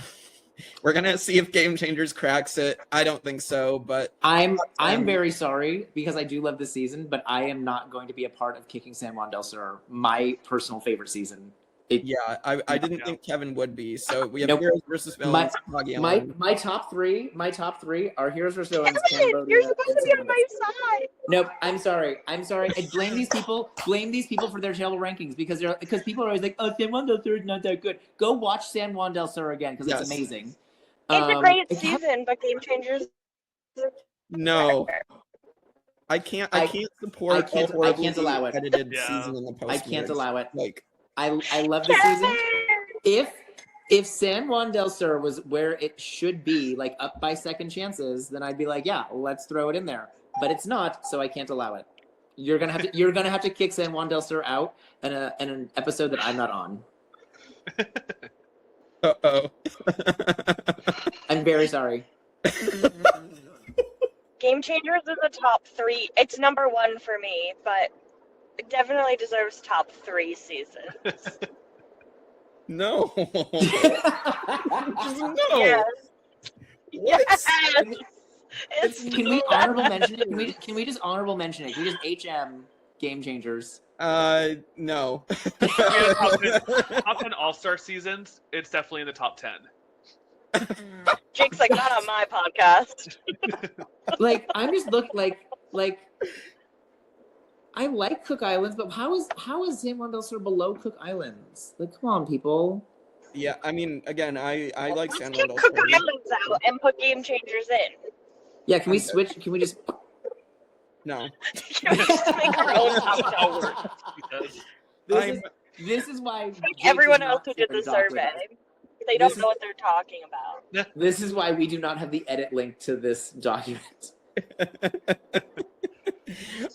We're gonna see if Game Changers cracks it. I don't think so, but I'm very sorry because I do love this season, but I am not going to be a part of kicking San Juan del Sur, my personal favorite season. yeah, I didn't think Kevin would be. So we have Nope. Heroes versus Villains. My top three are Heroes vs Villains. Kevin, Cambodia, you're supposed and to be San on Juan my del Sur. side. Nope, I'm sorry. I blame these people. Blame these people for their terrible rankings because people are always like, "Oh, San Juan del Sur is not that good." Go watch San Juan del Sur again because Yes. it's amazing. It's a great it ha- season, but Game Changers. No, I can't support. I can't horribly allow it. Edited Yeah. season in the post. I can't allow it. Like, I love this season. If San Juan del Sur was where it should be, like up by second chances, then I'd be like, yeah, let's throw it in there. But it's not, so I can't allow it. You're gonna have to kick San Juan del Sur out in an episode that I'm not on. uh-oh. I'm very sorry. Game Changers is the top 3. It's number 1 for me, but it definitely deserves top 3 seasons. No. No. Yes. What? Yes. It's Can we honorable mention it? Can we just honorable mention it? Can we just HM Game Changers? No. Top 10 All-Star seasons, it's definitely in the top 10. Jake's like, not on my podcast. Like I'm just like I like Cook Islands, but how is San Juan del Sur below Cook Islands? Like, come on, people. Yeah, I mean, again, I like Let's San kick Juan del Cook Sur. Islands out and put Game Changers in. Yeah, can we switch? Can we just? No. Can we just make our own top 10? This is why Thank Jake everyone is else not who did the Sarah's doctor. survey. They don't know what they're talking about. This is why we do not have the edit link to this document.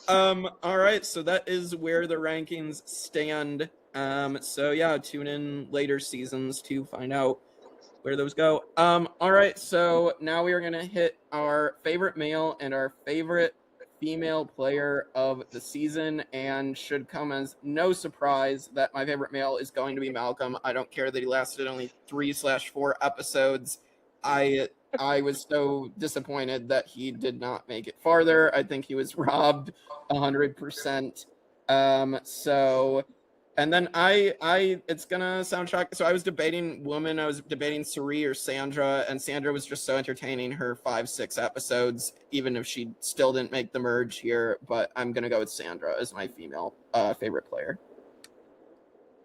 All right, so that is where the rankings stand. So yeah, tune in later seasons to find out where those go. All right, so now we are gonna hit our favorite male and our favorite female player of the season, and should come as no surprise that my favorite male is going to be Malcolm. I don't care that he lasted only 3/4 episodes. I was so disappointed that he did not make it farther. I think he was robbed 100%. So, and then it's gonna sound shocking. So I was debating woman. I was debating Suri or Sandra, and Sandra was just so entertaining her 5-6 episodes, even if she still didn't make the merge here. But I'm gonna go with Sandra as my female favorite player.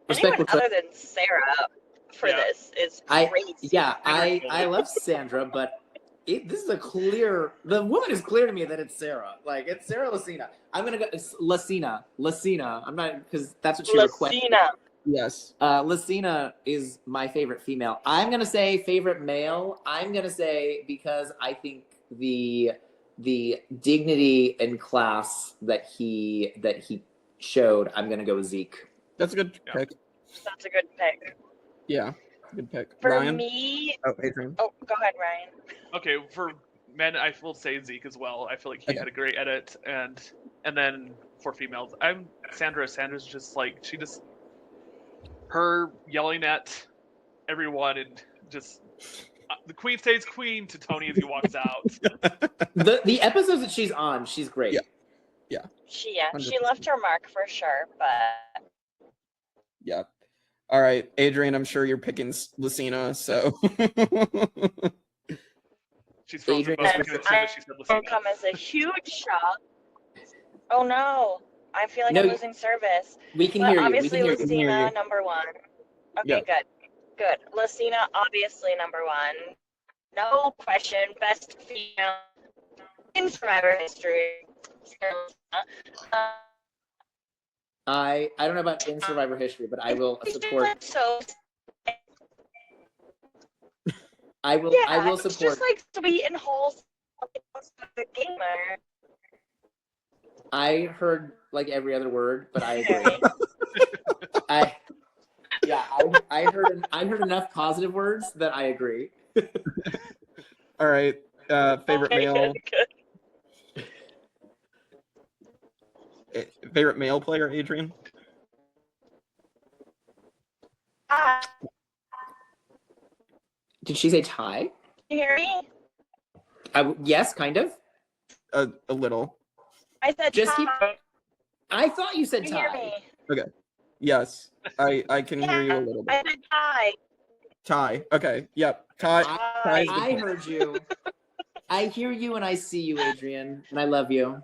Anyone other than Sarah for this is crazy. I love Sandra, but this is the woman is clear to me that it's Sarah. Like, it's Sarah Lacina. I'm gonna go Lacina. I'm not, because that's what she requested. Yes. Lucina is my favorite female. I'm gonna say favorite male. I'm gonna say, because I think the dignity and class that he showed, I'm gonna go with Zeke. That's a good pick. That's a good pick. Yeah, good pick. For Ryan? me, Adrienne. Oh, go ahead, Ryan. Okay, for men, I will say Zeke as well. I feel like he had a great edit, and then for females, I'm Sandra. Sandra's just like, her yelling at everyone and just the queen stays queen to Tony as he walks out. The episodes that she's on, she's great. Yeah. She left her mark for sure, but yeah. All right, Adrienne, I'm sure you're picking Lucina, so. She's frozen. She said Lucina. Come as a huge shock. Oh no, I feel like I'm losing service. We can hear you. Obviously, Lucina number one. Okay, good. Lucina obviously number one. No question, best female in Survivor history. I don't know about in Survivor history, but I will support. I will support. Just like sweet and wholesome gamer. I heard like every other word, but I agree. I heard enough positive words that I agree. All right, favorite male. Favorite male player, Adrienne? Did she say Ty? Can you hear me? Yes, kind of. A little. I said just Ty. I thought you said Can you Ty. hear me? Okay. Yes, I can hear you a little bit. I said Ty. Ty. Okay. Yep. Ty. I heard you. I hear you and I see you, Adrienne, and I love you.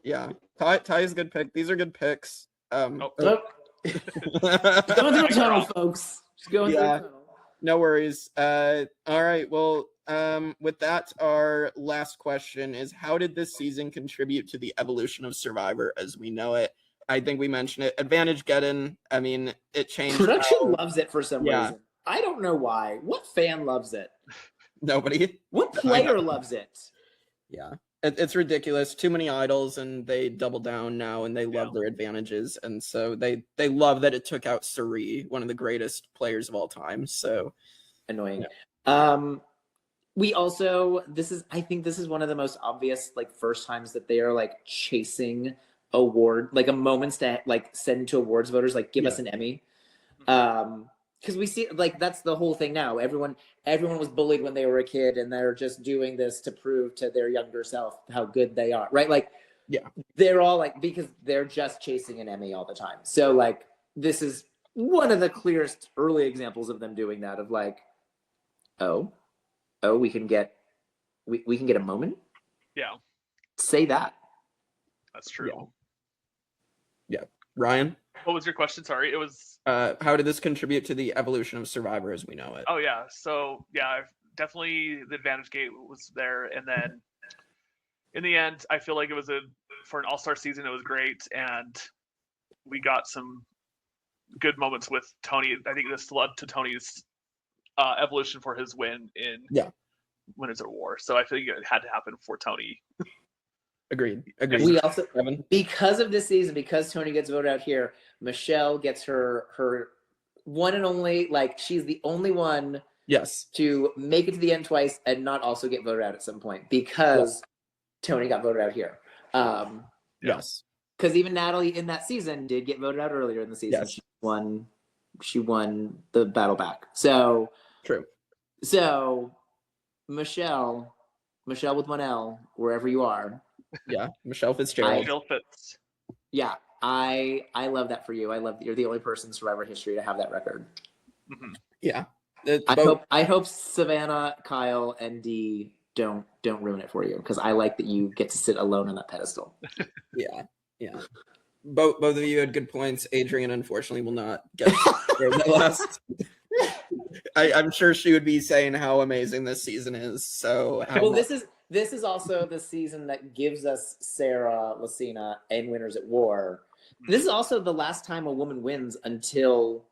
Yeah. Ty is a good pick. These are good picks. Going through a tunnel, folks. Just going through a tunnel. No worries. All right. Well, with that, our last question is: how did this season contribute to the evolution of Survivor as we know it? I think we mentioned it. Advantage-Geddon. I mean, it changed. Production loves it for some reason. I don't know why. What fan loves it? Nobody. What player loves it? Yeah. It's ridiculous. Too many idols, and they double down now, and they love their advantages, and so they love that it took out Suri, one of the greatest players of all time. So annoying. We also I think this is one of the most obvious like first times that they are like chasing award, like a moments to like send to awards voters, like give us an Emmy. Because we see like that's the whole thing now. Everyone was bullied when they were a kid, and they're just doing this to prove to their younger self how good they are, right? Like, they're all like, because they're just chasing an Emmy all the time. So like, this is one of the clearest early examples of them doing that. Of like, we can get a moment. Yeah, say that. That's true. Yeah. Ryan? What was your question? Sorry, it was. How did this contribute to the evolution of Survivor as we know it? Oh yeah, so yeah, definitely the Advantage-Gate was there, and then in the end, I feel like it was for an all-star season. It was great, and we got some good moments with Tony. I think this led to Tony's evolution for his win in Winners at War. So I think it had to happen for Tony. Agreed. We also, Evan? because of this season, because Tony gets voted out here, Michelle gets her one and only, like, she's the only one to make it to the end twice and not also get voted out at some point because Tony got voted out here. Yes. Because even Natalie in that season did get voted out earlier in the season. Yes. She won the battle back. So true. So Michelle with one L, wherever you are. Yeah, Michelle Fitzgerald. Michelle Fitz. Yeah, I love that for you. I love that you're the only person in Survivor history to have that record. Mm-hmm. Yeah. I hope Savannah, Kyle, and Dee don't ruin it for you, because I like that you get to sit alone on that pedestal. Yeah. Both of you had good points. Adrienne, unfortunately, will not get the last. I'm sure she would be saying how amazing this season is. So this is also the season that gives us Sarah Lacina and Winners at War. This is also the last time a woman wins until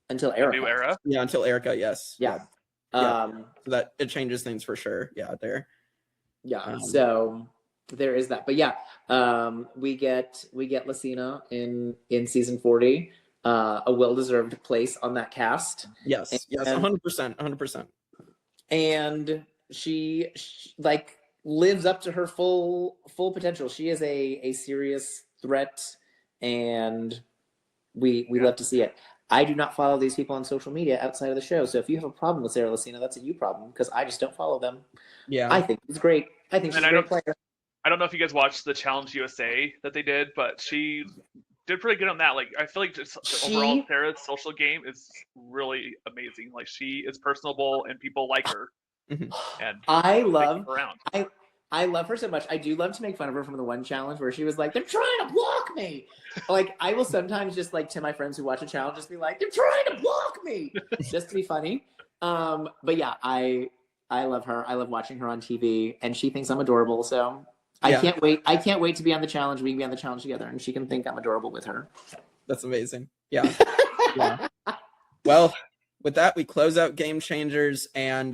Erica. New era. Yeah, until Erica. Yes. Yeah. So that it changes things for sure. Yeah, there. Yeah. So there is that. But yeah, we get Lucina in season 40. A well-deserved place on that cast. Yes, 100%. And she like lives up to her full potential. She is a serious threat, and we love to see it. I do not follow these people on social media outside of the show, so if you have a problem with Sarah Lacina, that's a you problem, because I just don't follow them. Yeah, I think it's great. I think she's a great player. I don't know if you guys watched the Challenge USA that they did, but she did pretty good on that. Like, I feel like just overall Sarah's social game is really amazing. Like, she is personable and people like her. And I love her so much. I do love to make fun of her from the one challenge where she was like, "They're trying to block me." Like, I will sometimes just, like, to my friends who watch a challenge, just be like, "They're trying to block me," just to be funny. But yeah, I love her. I love watching her on TV, and she thinks I'm adorable. So I can't wait. I can't wait to be on the challenge. We can be on the challenge together, and she can think I'm adorable with her. That's amazing. Yeah. Well, with that, we close out Game Changers, and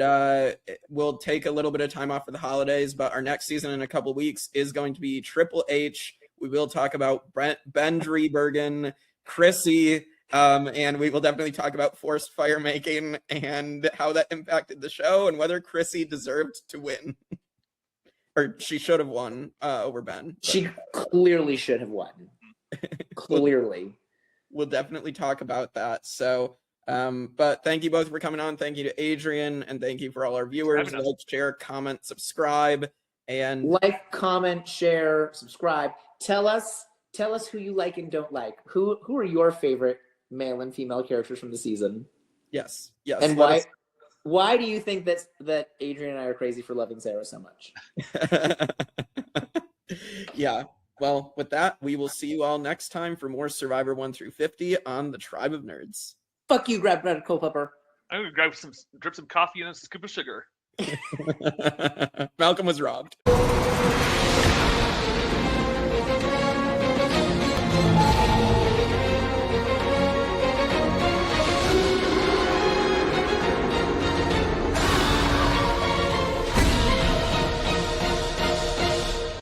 we'll take a little bit of time off for the holidays, but our next season in a couple weeks is going to be Triple H. We will talk about Ben Driebergen, Chrissy, and we will definitely talk about forced fire making and how that impacted the show and whether Chrissy deserved to win. Or she should have won over Ben. But. She clearly should have won. Clearly. We'll definitely talk about that. So, but thank you both for coming on. Thank you to Adrienne, and thank you for all our viewers. Like, share, comment, subscribe, and like, comment, share, subscribe. Tell us who you like and don't like. Who are your favorite male and female characters from the season? Yes. And why do you think that Adrienne and I are crazy for loving Sarah so much? Yeah. Well, with that, we will see you all next time for more Survivor 1 through 50 on the Tribe of Nerds. Fuck you, Brad Culpepper. I'm gonna drip some coffee and a scoop of sugar. Malcolm was robbed.